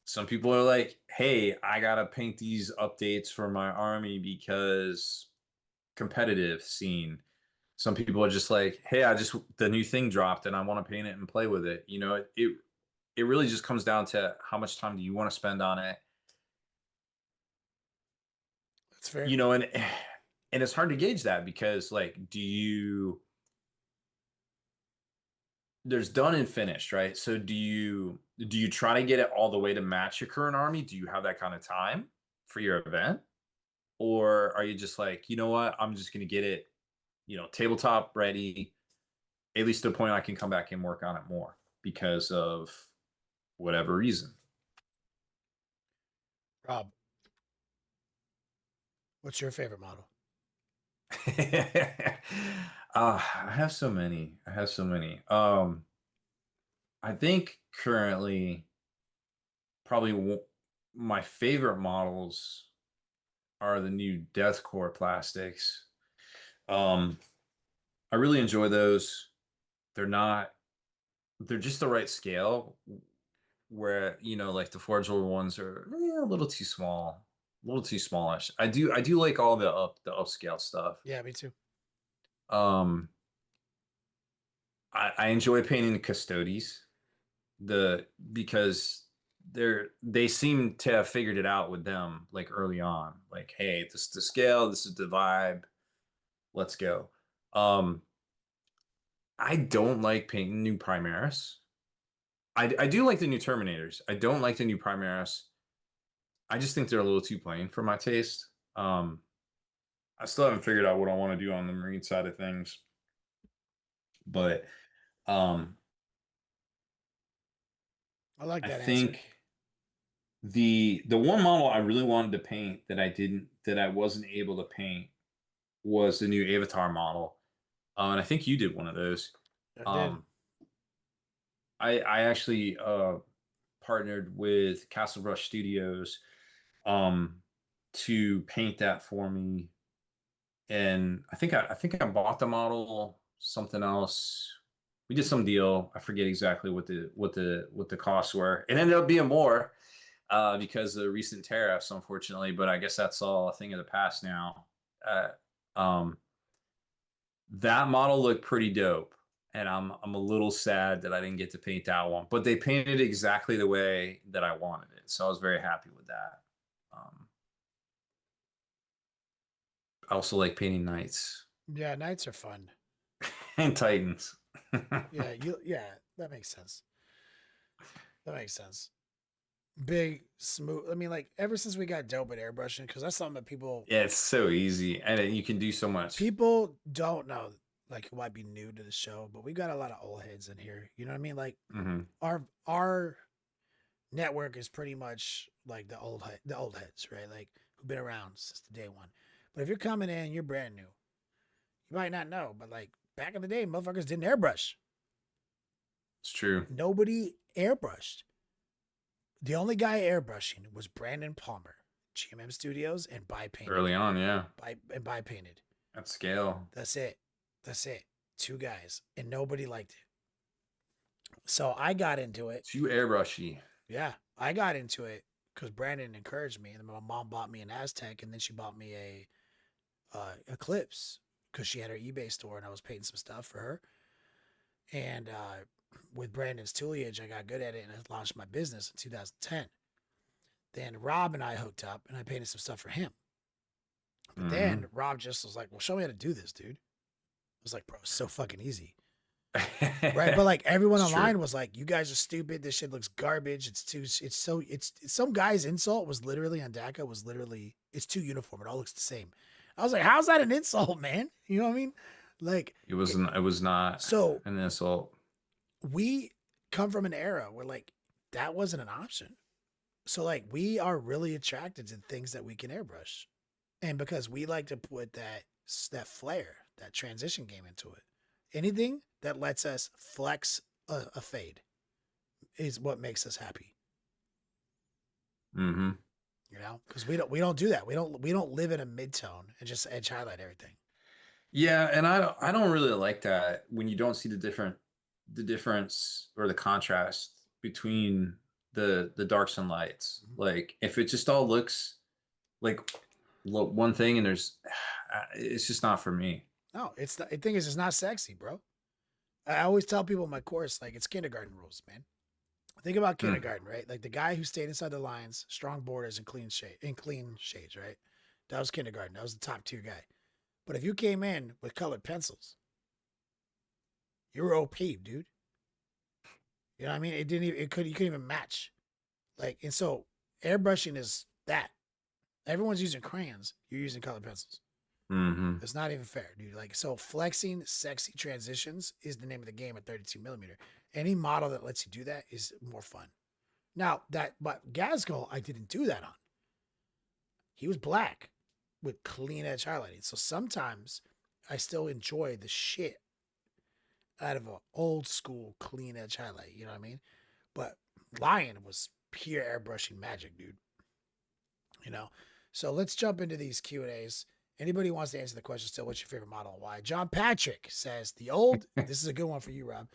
Some people are like, "Hey, I gotta paint these updates for my army because competitive scene." Some people are just like, "Hey, I just the new thing dropped and I want to paint it and play with it." You know, it really just comes down to how much time do you want to spend on it. that's fair. You know, and it's hard to gauge that because like, there's done and finished, right? So do you try to get it all the way to match your current army? Do you have that kind of time for your event? Or are you just like, you know what, I'm just gonna get it, you know, tabletop ready, at least to the point I can come back and work on it more because of whatever reason. Rob, what's your favorite model? I have so many. I have so many. I think currently probably my favorite models are the new deathcore plastics. Um, I really enjoy those. They're not, they're just the right scale where, you know, like the Forge World ones are a little too small. A little too smallish. I do like all the upscale stuff. Yeah, me too. Um, I enjoy painting the custodies, the because they seem to have figured it out with them like early on. Like, hey, this is the scale, this is the vibe. Let's go. Um, I don't like painting new Primaris. I do like the new Terminators. I don't like the new Primaris. I just think they're a little too plain for my taste. I still haven't figured out what I want to do on the marine side of things, but um, I like I that answer. think the one model I really wanted to paint that I wasn't able to paint was the new Avatar model, and I think you did one of those. I did. Um, I actually partnered with Castle Rush Studios um, to paint that for me, and I think I bought the model something else. We did some deal. I forget exactly what the costs were. It ended up being more because of the recent tariffs, unfortunately. But I guess that's all a thing of the past now. Uh, um, that model looked pretty dope, and I'm a little sad that I didn't get to paint that one. But they painted it exactly the way that I wanted it, so I was very happy with that. I also like painting knights Yeah, nights are fun. and titans. Yeah, yeah, that makes sense. That makes sense. Big, smooth. I mean, like ever since we got dope at airbrushing, because that's something that Yeah, it's so easy, and you can do so much. people don't know. Like, who might be new to the show, but we got a lot of old heads in here. You know what I mean? Like Hmm. our network is pretty much like the old heads, right? Like who've been around since the day one. But if you're coming in, you're brand new. You might not know, but like back in the day, motherfuckers didn't airbrush. It's true. Nobody airbrushed. The only guy airbrushing was Brandon Palmer, GMM Studios, and Early on, yeah, by painted. at scale. That's it. That's it. Two guys, and nobody liked it. So I got into it. Too airbrushy. Yeah, I got into it because Brandon encouraged me, and my mom bought me an Aztec, and then she bought me a Eclipse because she had her eBay store, and I was painting some stuff for her. And with Brandon's Tuliage, I got good at it, and I launched my business in 2010. Then Rob and I hooked up, and I painted some stuff for him. But then Hmm. Rob just was like, "Well, show me how to do this, dude." I was like, "Bro, it's so fucking easy." Right, but like everyone It's true. online was like, "You guys are stupid. This shit looks garbage. It's some guy's insult was literally on DACA was literally it's too uniform. It all looks the same." I was like, "How's that an insult, man?" You know what I mean? Like, It was not so an insult. we come from an era where like that wasn't an option. So like we are really attracted to things that we can airbrush, and because we like to put that flair, that transition game into it, anything that lets us flex a fade is what makes us happy. Hmm. You know, because we don't do that. We don't live in a midtone and just edge highlight everything. Yeah, and I don't really like that when you don't see the difference or the contrast between the darks and lights. Mhm. Like if it just all looks like one thing and there's it's just not for me. No, it's the thing is it's not sexy, bro. I always tell people in my course like it's kindergarten rules, man. Think about Mm. kindergarten, right? Like the guy who stayed inside the lines, strong borders, and clean shades, right? That was kindergarten. That was the top tier guy. But if you came in with colored pencils, you were OP, dude. You know what I mean? It didn't even you couldn't even match. Like, and so airbrushing is that. Everyone's using crayons, you're using colored pencils. Hmm. It's not even fair, dude. Like, so flexing sexy transitions is the name of the game at 32 millimeter. Any model that lets you do that is more fun. Now but Gasgol, I didn't do that on. He was black with clean edge highlighting. So sometimes I still enjoy the shit out of an old school clean edge highlight. You know what I mean? But Lion was pure airbrushing magic, dude. You know. So let's jump into these Q and A's. Anybody wants to answer the question still? What's your favorite model and why? John Patrick says the old. This is a good one for you, Rob.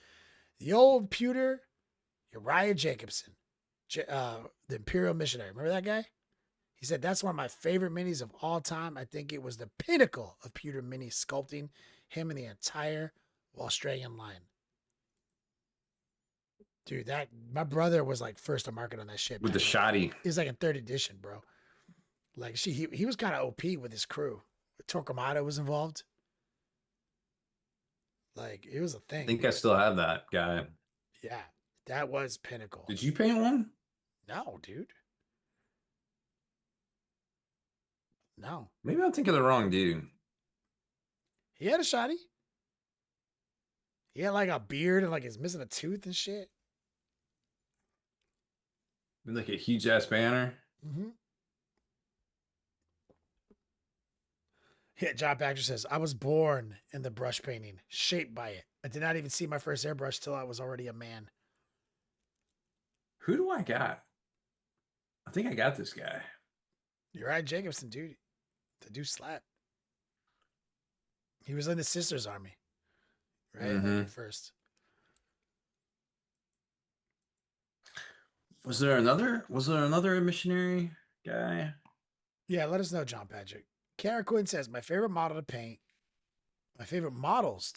The old pewter Uriah Jacobson, the Imperial Missionary. Remember that guy? He said, that's one of my favorite minis of all time. I think it was the pinnacle of pewter mini sculpting, him and the entire Australian line. Dude, that my brother was like first to market on that shit. With the Back in shoddy. it was like in third edition, bro. Like he was kind of OP with his crew. Torquemada was involved. Like it was a I thing. think I still have that guy. Yeah, that was pinnacle. Did you paint one? No, dude. No. Maybe I'm thinking of the wrong dude. He had a shoddy. He had like a beard and like he's missing a tooth and shit. Like a huge ass banner. Mm-hmm. Yeah, John Baxter says, I was born in the brush painting, shaped by it. I did not even see my first airbrush till I was already a man. Who do I got? I think I got this guy. You're right, Jacobson, dude. The dude slap. He was in the Sisters Army, right? Mhm. Like first. Was there another missionary guy? Yeah, let us know, John Patrick. Kara Quinn says, my favorite models to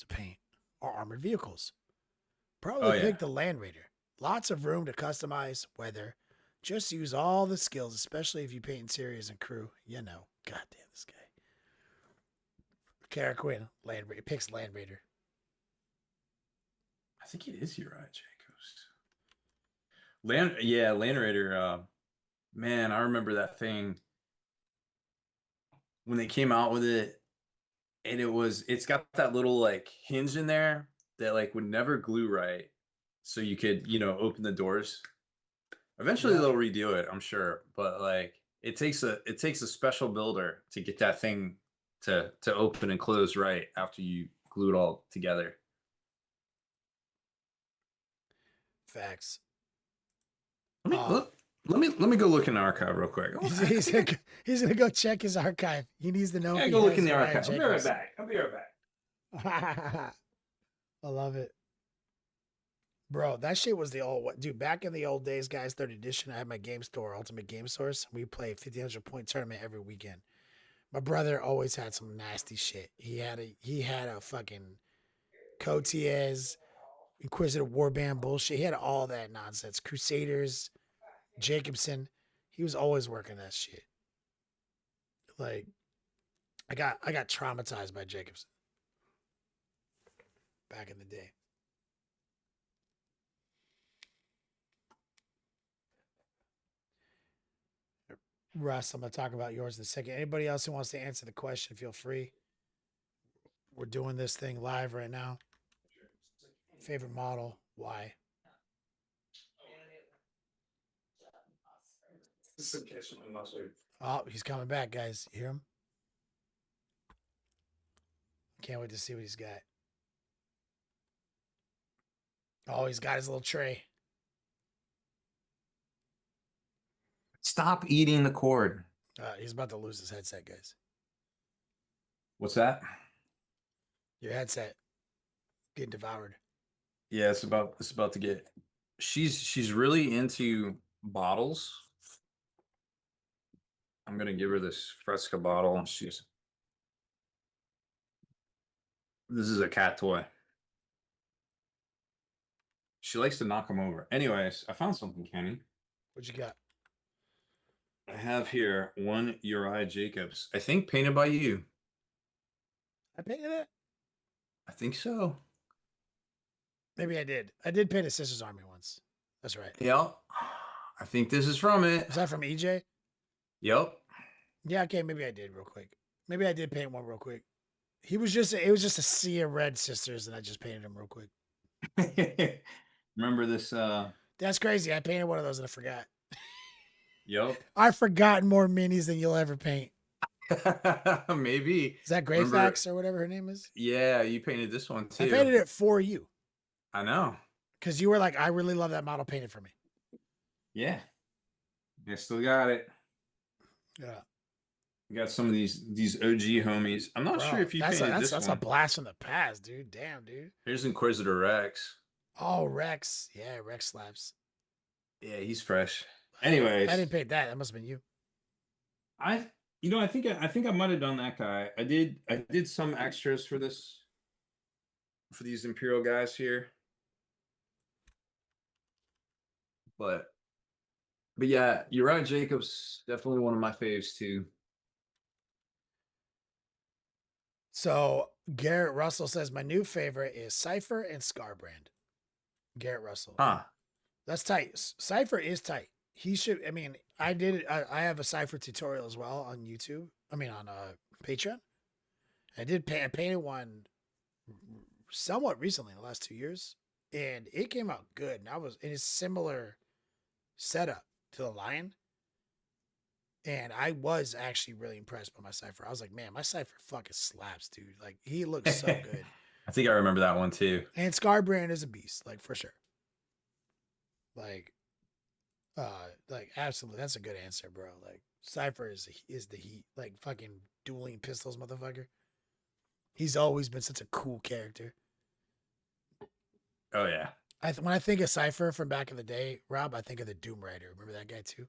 paint are armored vehicles. Probably pick the Land Raider. Lots of room to customize, weather. Just use all the skills, especially if you paint interiors and crew. You know. God damn this guy. Kara Quinn, Land Raider, picks Land Raider. I think it is Uriah Jacobs. Land Raider. Man, I remember that thing when they came out with it, and it's got that little like hinge in there that like would never glue right, so you could open the doors. Eventually they'll redo it, I'm sure, but like it takes a special builder to get that thing to open and close right after you glue it all together. Facts. Let me go look in the archive real quick. He's gonna go check his archive. He needs to know. Yeah, go look in the archive. I'll be right back. I love it. Bro, that shit was dude, back in the old days, guys, 3rd edition, I had my game store, Ultimate Game Source. We played 1,500 point tournament every weekend. My brother always had some nasty shit. He had a fucking Cotiez, Inquisitor Warband bullshit. He had all that nonsense. Crusaders, Jacobson. He was always working that shit. Like, I got traumatized by Jacobson back in the day. Russ, I'm going to talk about yours in a second. Anybody else who wants to answer the question, feel free. We're doing this thing live right now. Favorite model? Why? Oh, he's coming back, guys. You hear him? Can't wait to see what he's got. Oh, he's got his little tray. Stop eating the cord. He's about to lose his headset, guys. What's that? Your headset getting devoured. Yeah, it's about to get. She's really into bottles. I'm gonna give her this Fresca bottle. This is a cat toy. She likes to knock them over. Anyways, I found something, Kenny. What you got? I have here one Uriah Jacobs. I think painted by you. I painted it? I think so. Maybe I did. I did paint a Sisters Army once. That's right. Yep. I think this is from it. Is that from EJ? Yep. Yeah, okay, maybe I did real quick. Maybe I did paint one real quick. It was just a sea of red sisters, and I just painted them real quick. Remember this? That's crazy. I painted one of those and I forgot. Yep. I've forgotten more minis than you'll ever paint. Maybe. Is that Greyfax or whatever her name is? Yeah, you painted this one too. I painted it for you. I know. Because you were like, I really love that model painted for me. Yeah. I still got it. Yeah. We got some of these OG homies. I'm not sure if you painted this one. That's a blast from the past, dude. Damn, dude. Here's Inquisitor Rex. Oh, Rex. Yeah, Rex slaps. Yeah, he's fresh. Anyways. I didn't paint that. That must have been you. I I think I might have done that guy. I did some extras for this for these Imperial guys here, but yeah, you're right. Jacob's definitely one of my faves too. So Garrett Russell says my new favorite is Cypher and Scarbrand. Garrett Russell. Huh? That's tight. Cypher is tight. He should. I mean, I did it. I have a Cypher tutorial as well on YouTube. I mean, on Patreon. I did. I painted one somewhat recently, in the last 2 years, and it came out good. And I was in a similar setup to the Lion, and I was actually really impressed by my Cypher. I was like, man, my Cypher fucking slaps, dude. Like he looks so good. I think I remember that one too. And Scarbrand is a beast, like for sure. Like absolutely, that's a good answer, bro. Like Cypher is the heat, like fucking dueling pistols, motherfucker. He's always been such a cool character. Oh yeah. When I think of Cypher from back in the day, Rob, I think of the Doom Rider. Remember that guy too,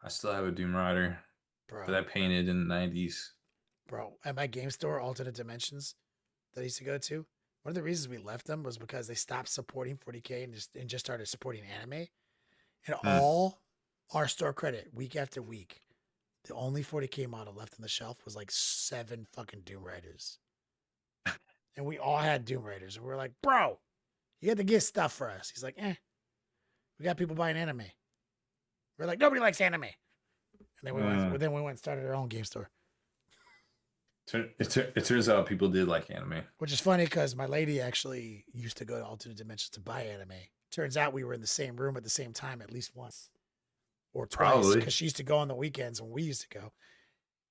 I still have a Doom Rider that I bro. painted in the 90s. Bro, at my game store, Alternate Dimensions, that I used to go to. One of the reasons we left them was because they stopped supporting 40K and just started supporting anime. And Hmm. all our store credit, week after week, the only 40K model left on the shelf was like 7 fucking Doom Raiders. And we all had Doom Raiders. And we are like, bro, you had to get stuff for us. He's like, we got people buying anime. We're like, nobody likes anime. And then we went and started our own game store. It turns out people did like anime. Which is funny because my lady actually used to go to Alternate Dimensions to buy anime. Turns out we were in the same room at the same time at least once or twice Probably. because she used to go on the weekends when we used to go.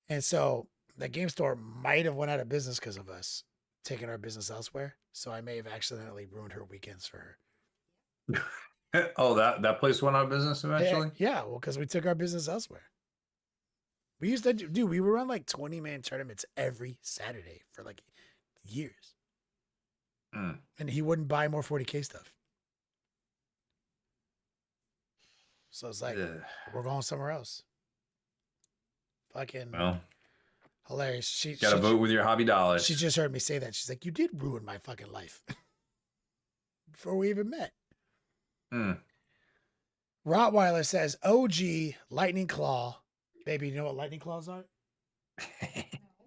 And so the game store might have went out of business because of us taking our business elsewhere. So I may have accidentally ruined her weekends for her. Oh, that place went out of business eventually? Yeah, well, because we took our business elsewhere. We used to do, we were on like 20-man tournaments every Saturday for like years. Mm. And he wouldn't buy more 40K stuff. So it's like, Ugh. we're going somewhere else. Fucking Well, hilarious. She gotta she vote with your hobby she dollars. just heard me say that. She's like, you did ruin my fucking life before we even met. Mm. Rottweiler says, OG Lightning Claw. Baby, you know what Lightning Claws are?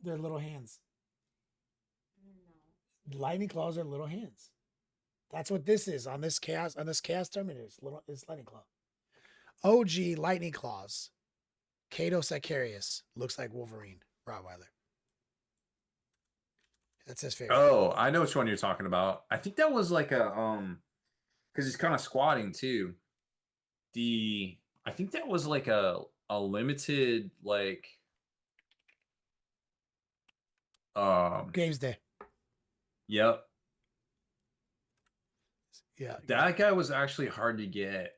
They're little hands. Lightning Claws are little hands. That's what this is on this chaos Terminator. It's Lightning Claw. OG Lightning Claws. Kato Sicarius looks like Wolverine. Rottweiler. That's his favorite. Oh, I know which one you're talking about. I think that was like a because he's kind of squatting too. I think that was like a limited like Games Day. yep. Yeah. That guy was actually hard to get.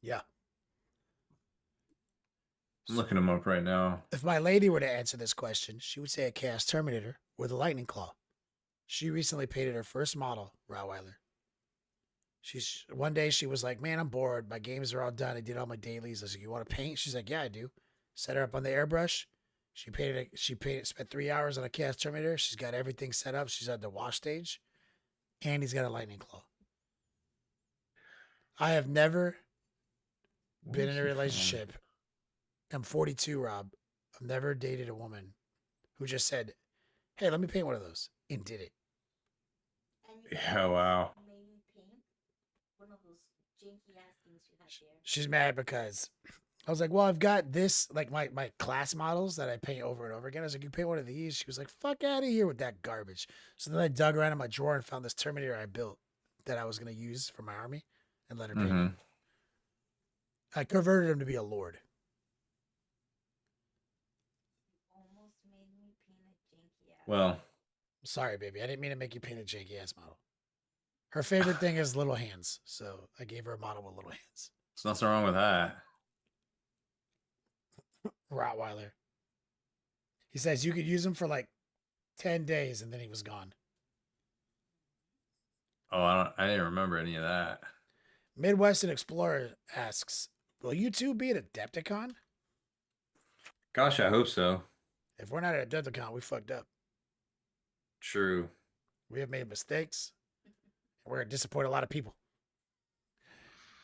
Yeah. I'm looking him up right now. If my lady were to answer this question, she would say a Chaos Terminator with a Lightning Claw. She recently painted her first model, Rottweiler. One day she was like, man, I'm bored. My games are all done. I did all my dailies. I was like, you want to paint? She's like, yeah, I do. Set her up on the airbrush. Spent 3 hours on a Chaos Terminator. She's got everything set up. She's at the wash stage. And he's got a Lightning Claw. I have never been in a relationship. I'm 42, Rob. I've never dated a woman who just said, hey, let me paint one of those, and did it. Yeah, wow. She's mad because I was like, well, I've got this, like my class models that I paint over and over again. I was like, you paint one of these? She was like, fuck out of here with that garbage. So then I dug around in my drawer and found this Terminator I built that I was going to use for my army and let her paint it. I converted him to be a lord. Well, sorry, baby. I didn't mean to make you paint a janky ass model. Her favorite thing is little hands. So I gave her a model with little hands. there's nothing wrong with that. Rottweiler. He says you could use him for like 10 days and then he was gone. Oh, I didn't remember any of that. Midwestern Explorer asks, will you two be at Adepticon? Gosh, I hope so. If we're not at a Adepticon, we fucked up. True. We have made mistakes, and we're gonna disappoint a lot of people.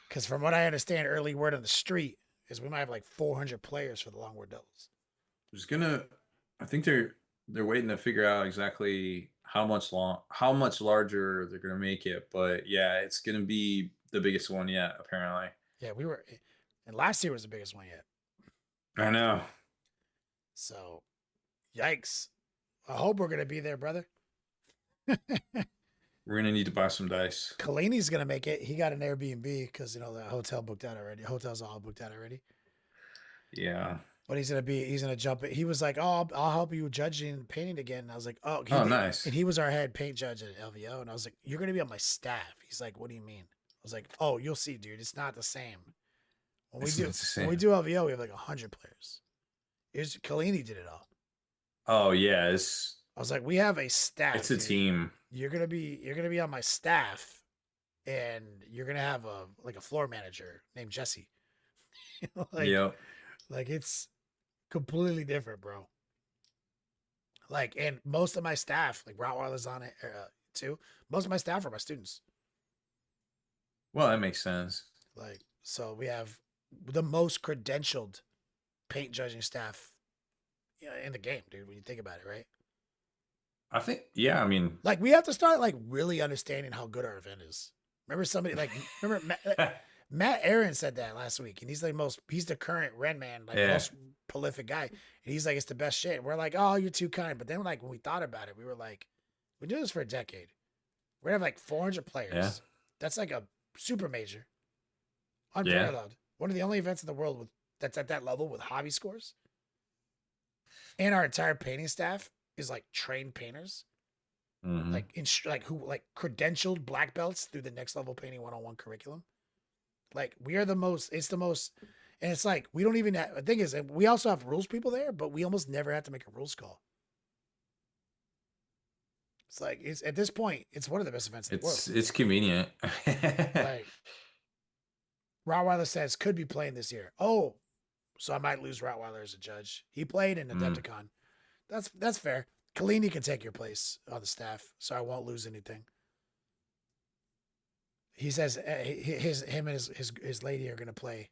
Because from what I understand, early word on the street is we might have like 400 players for the long word doubles. There's gonna. I think they're waiting to figure out exactly how much larger they're gonna make it. But yeah, it's gonna be the biggest one yet, apparently. Yeah, we were, and last year was the biggest one yet. I know. So, yikes. I hope we're gonna be there, brother. We're gonna need to buy some dice. Kalini's gonna make it. He got an Airbnb because the hotel booked out already. Hotels all booked out already. Yeah. But he's gonna jump it. He was like, "Oh, I'll help you with judging and painting again." And I was like, "Oh, Oh, nice. and he was our head paint judge at LVO." And I was like, "You're gonna be on my staff." He's like, "What do you mean?" I was like, "Oh, you'll see, dude. It's not the same. It's not the When we same. do LVO, we have like 100 players. It's Kalini did it all. Oh yeah, it's I was like, we have a staff, it's a dude. team. You're gonna be on my staff, and you're gonna have a floor manager named Jesse. like Yep. like it's completely different, bro. Like, and most of my staff, like Rottweiler's on it too. Most of my staff are my students. Well, that makes sense. Like, so we have the most credentialed paint judging staff, in the game, dude. When you think about it, right? I think. Yeah. I mean. Like, we have to start like really understanding how good our event is. Remember Matt Aaron said that last week, and he's the current Ren Man, like Yeah. most prolific guy, and he's like, it's the best shit. And we're like, oh, you're too kind. But then, like, when we thought about it, we were like, we do this for a decade. We're gonna have like 400 players. Yeah. That's like a super major, Yeah. unparalleled. One of the only events in the world that's at that level with hobby scores. And our entire painting staff is like trained painters, Hmm. like credentialed black belts through the next level painting 101 curriculum. Like, we are the most. It's the most, and it's like we don't even. The thing is, we also have rules people there, but we almost never have to make a rules call. It's like it's at this point, it's one of the best events in the world. It's convenient. Like, Rottweiler says could be playing this year. Oh, so I might lose Rottweiler as a judge. He played in Adepticon. That's fair. Kalini can take your place on the staff, so I won't lose anything. He says him and his lady are gonna play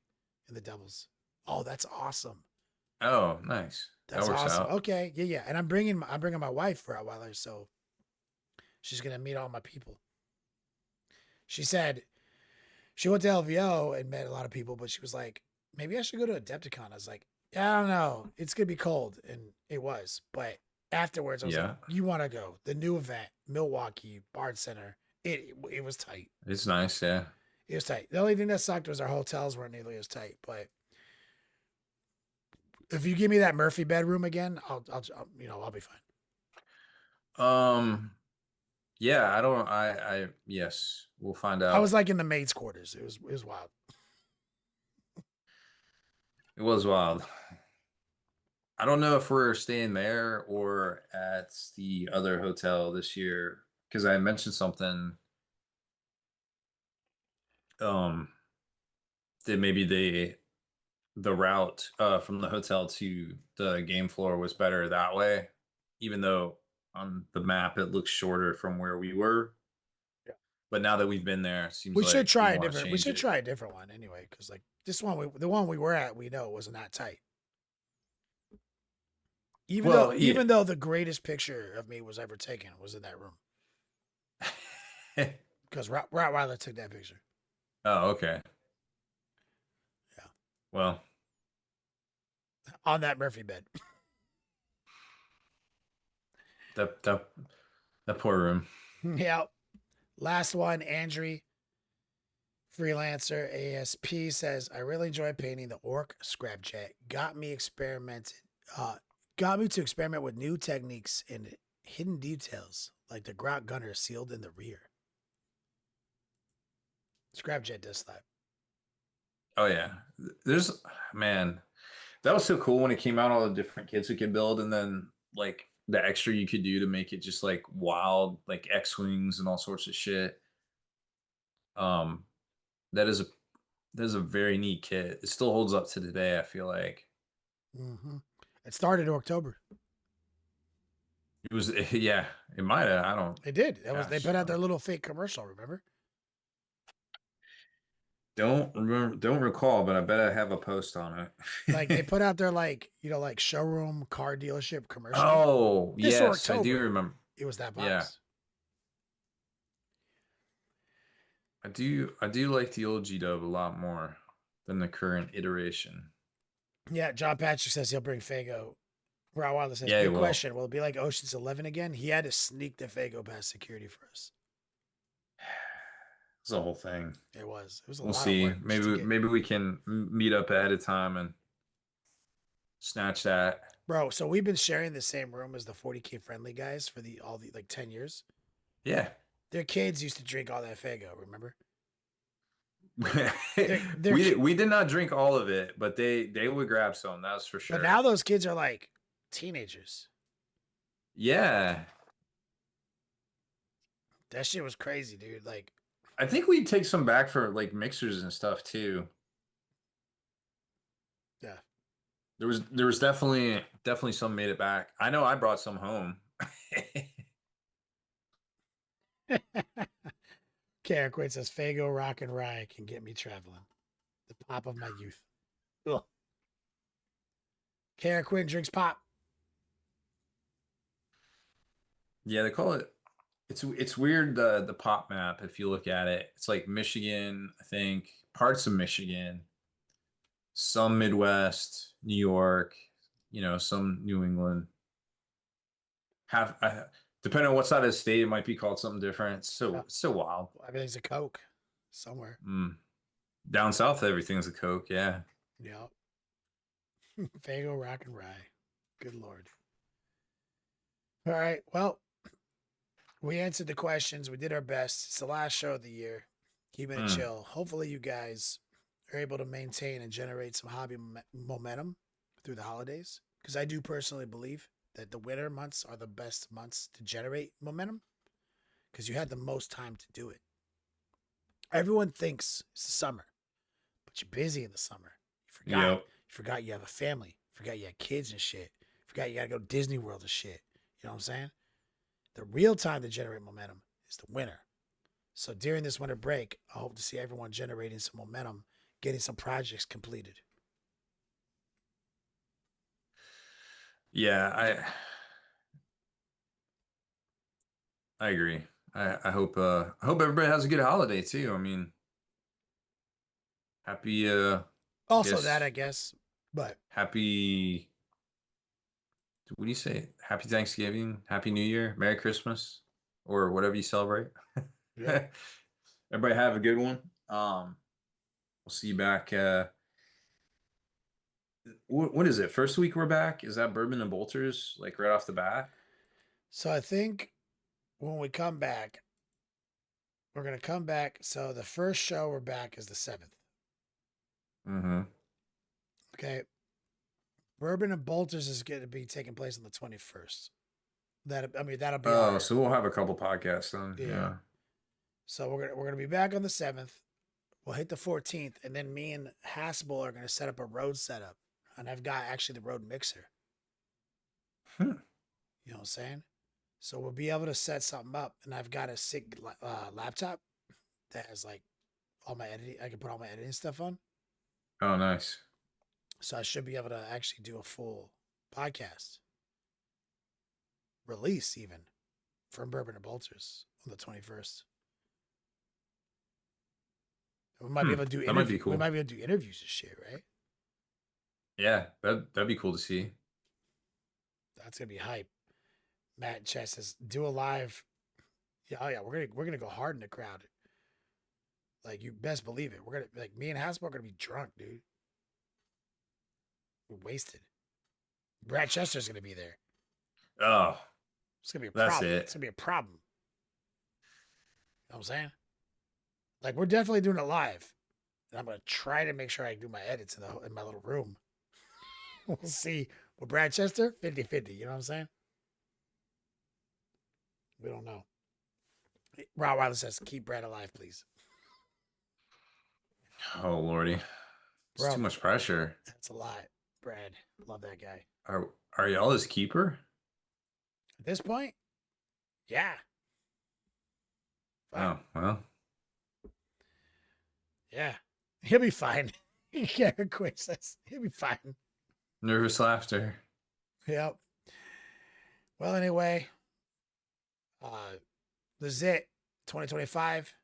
in the doubles. Oh, that's awesome. Oh, nice. That's That works awesome. out. Okay, yeah. And I'm bringing my wife for a while, so she's gonna meet all my people. She said she went to LVO and met a lot of people, but she was like, maybe I should go to Adepticon. I was like, yeah, I don't know. It's gonna be cold, and it was. But afterwards, I was like, Yeah. you want to go? The new event, Milwaukee Bard Center. It was tight. It's nice. Yeah. It was tight. The only thing that sucked was our hotels weren't nearly as tight. But if you give me that Murphy bedroom again, I'll be fine. Yeah. I don't. I. Yes. We'll find I was out. like in the maid's quarters. It was wild. It was wild. I don't know if we're staying there or at the other hotel this year because I mentioned something. Um, that maybe the route from the hotel to the game floor was better that way, even though on the map it looks shorter from where we were. Yeah. But now that we've been there, it seems We should like we try a want to different. We change should it. try a different one anyway, because like this one, the one we were at, we know wasn't that tight. Well, yeah. Even though the greatest picture of me was ever taken was in that room, because Rottweiler took that picture. Oh, okay. Yeah, Well, on that Murphy bed. that poor room. Yeah. Last one, Andrew, freelancer ASP says, I really enjoy painting the orc scrapjet. Got me to experiment with new techniques and hidden details, like the grout gunner sealed in the rear. Scrapjet does slap. Oh yeah. There's man, that was so cool when it came out, all the different kits we could build, and then like the extra you could do to make it just like wild, like X-wings and all sorts of shit. Um, that is a that is a very neat kit. It still holds up to today, I feel like. Mm-hmm. It started in October. It was yeah. It might have. I don't. It did. That was they Gosh, put out their little fake commercial. Remember? don't remember. Don't recall, but I bet I have a post on Like they it. put out their like showroom car dealership commercial. Oh This or yes, I do October. remember. It was that Yeah, box. I do. I do like the old G Dub a lot more than the current iteration. Yeah, John Patrick says he'll bring Fago. Rob Wilder says, Yeah, big well, question. Will it be like Ocean's 11 again? He had to sneak the Fago past security for us. it's a whole thing. It was. It was a We'll lot of see. work just to Maybe get. maybe we can meet up ahead of time and snatch that. Bro, so we've been sharing the same room as the 40K friendly guys for the all the like 10 years. Yeah. Their kids used to drink all that Fago, remember? Their We did not drink all of it, but they would grab some, that's for But sure. now those kids are like teenagers. Yeah. That shit was crazy, dude. Like, I think we'd take some back for like mixers and stuff too. yeah. There was definitely some made it back. I know I brought some home. Kara Quinn says Fago Rock and Rye can get me traveling. The pop of my youth. Ugh. Kara Quinn drinks pop. Yeah, they call it it's weird the pop map if you look at it. It's like Michigan, I think, parts of Michigan, some Midwest, New York, some New England. Half depending on what side of the state, it might be called something different. It's so Yeah. it's so wild. Everything's a Coke somewhere. Mm. Down south, everything's a Coke. Yeah. Yeah. Fago Rock and Rye. Good Lord. All right. Well, we answered the questions. We did our best. It's the last show of the year. Keeping it Mm. chill. Hopefully, you guys are able to maintain and generate some hobby momentum through the holidays. Because I do personally believe that the winter months are the best months to generate momentum because you had the most time to do it. Everyone thinks it's the summer, but you're busy in the summer. You forgot. Yep. You forgot you have a family. You forgot you had kids and shit. You forgot you got to go to Disney World and shit. You know what I'm saying? The real time to generate momentum is the winter. So during this winter break, I hope to see everyone generating some momentum, getting some projects completed. Yeah, I agree. I hope everybody has a good holiday too. I mean, happy I Also, that guess I guess, but happy what do you say? Happy Thanksgiving, Happy New Year, Merry Christmas, or whatever you celebrate. yeah. Everybody have a good one. We'll see you back what is it? First week we're back? Is that Bourbon and Bolters like right off the bat? So I think when we come back, we're gonna come back. So the first show we're back is the 7th. Mm-hmm. Okay. Bourbon and Bolters is going to be taking place on the 21st. That'll be Oh, our so we'll have a couple podcasts then. yeah. Yeah. So we're gonna be back on the 7th. We'll hit the 14th, and then me and Haspel are gonna set up a road setup, and I've got actually the road mixer. Hmm. You know what I'm saying? So we'll be able to set something up, and I've got a sick laptop that has like all my editing. I can put all my editing stuff on, Oh, nice. so I should be able to actually do a full podcast release even from Bourbon and Bolters on the 21st. We might be able to do That might be interview. We cool. might be able to do interviews and shit, right? Yeah, that'd be cool to see. That's gonna be hype. Matt Chess says, "Do a live." Yeah, oh yeah, we're gonna go hard in the crowd. Like you best believe it. We're gonna like me and Hasbro are gonna be drunk, dude. We're wasted. Brad Chester's gonna be there. Oh, It's gonna be a that's problem. it. It's gonna be a problem. You know what I'm saying? Like we're definitely doing it live, and I'm gonna try to make sure I do my edits in my little room. We'll see. With Brad Chester, 50-50. You know what I'm saying? We don't know. Rob Wilder says, "Keep Brad alive, please." Oh, Lordy. It's too Bro, much pressure. that's a lot. Brad, love that guy. Are y'all his keeper? At this point, yeah. Fine. Oh, well. Yeah. He'll be fine. Garrett Quick says he'll be fine. Nervous laughter. Yep. Well, anyway, this is it. 2025,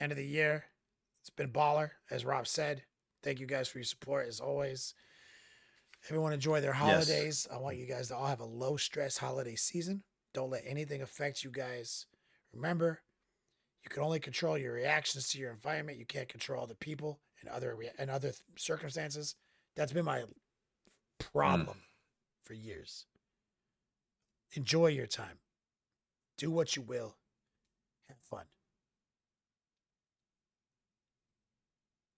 end of the year. It's been baller, as Rob said. Thank you guys for your support as always. Everyone enjoy their Yes. holidays. I want you guys to all have a low stress holiday season. Don't let anything affect you guys. Remember, you can only control your reactions to your environment. You can't control other people and other circumstances. That's been my problem for years. Enjoy your time. Do what you will. Have fun.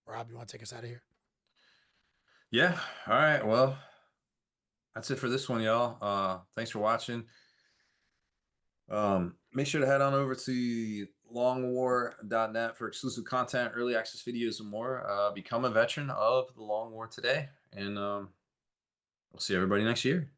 Rob, you want to take us out of here? Yeah. All right. Well, that's it for this one, y'all. Thanks for watching. Make sure to head on over to longwar.net for exclusive content, early access videos, and more. Become a veteran of the Long War today. And we'll see everybody next year.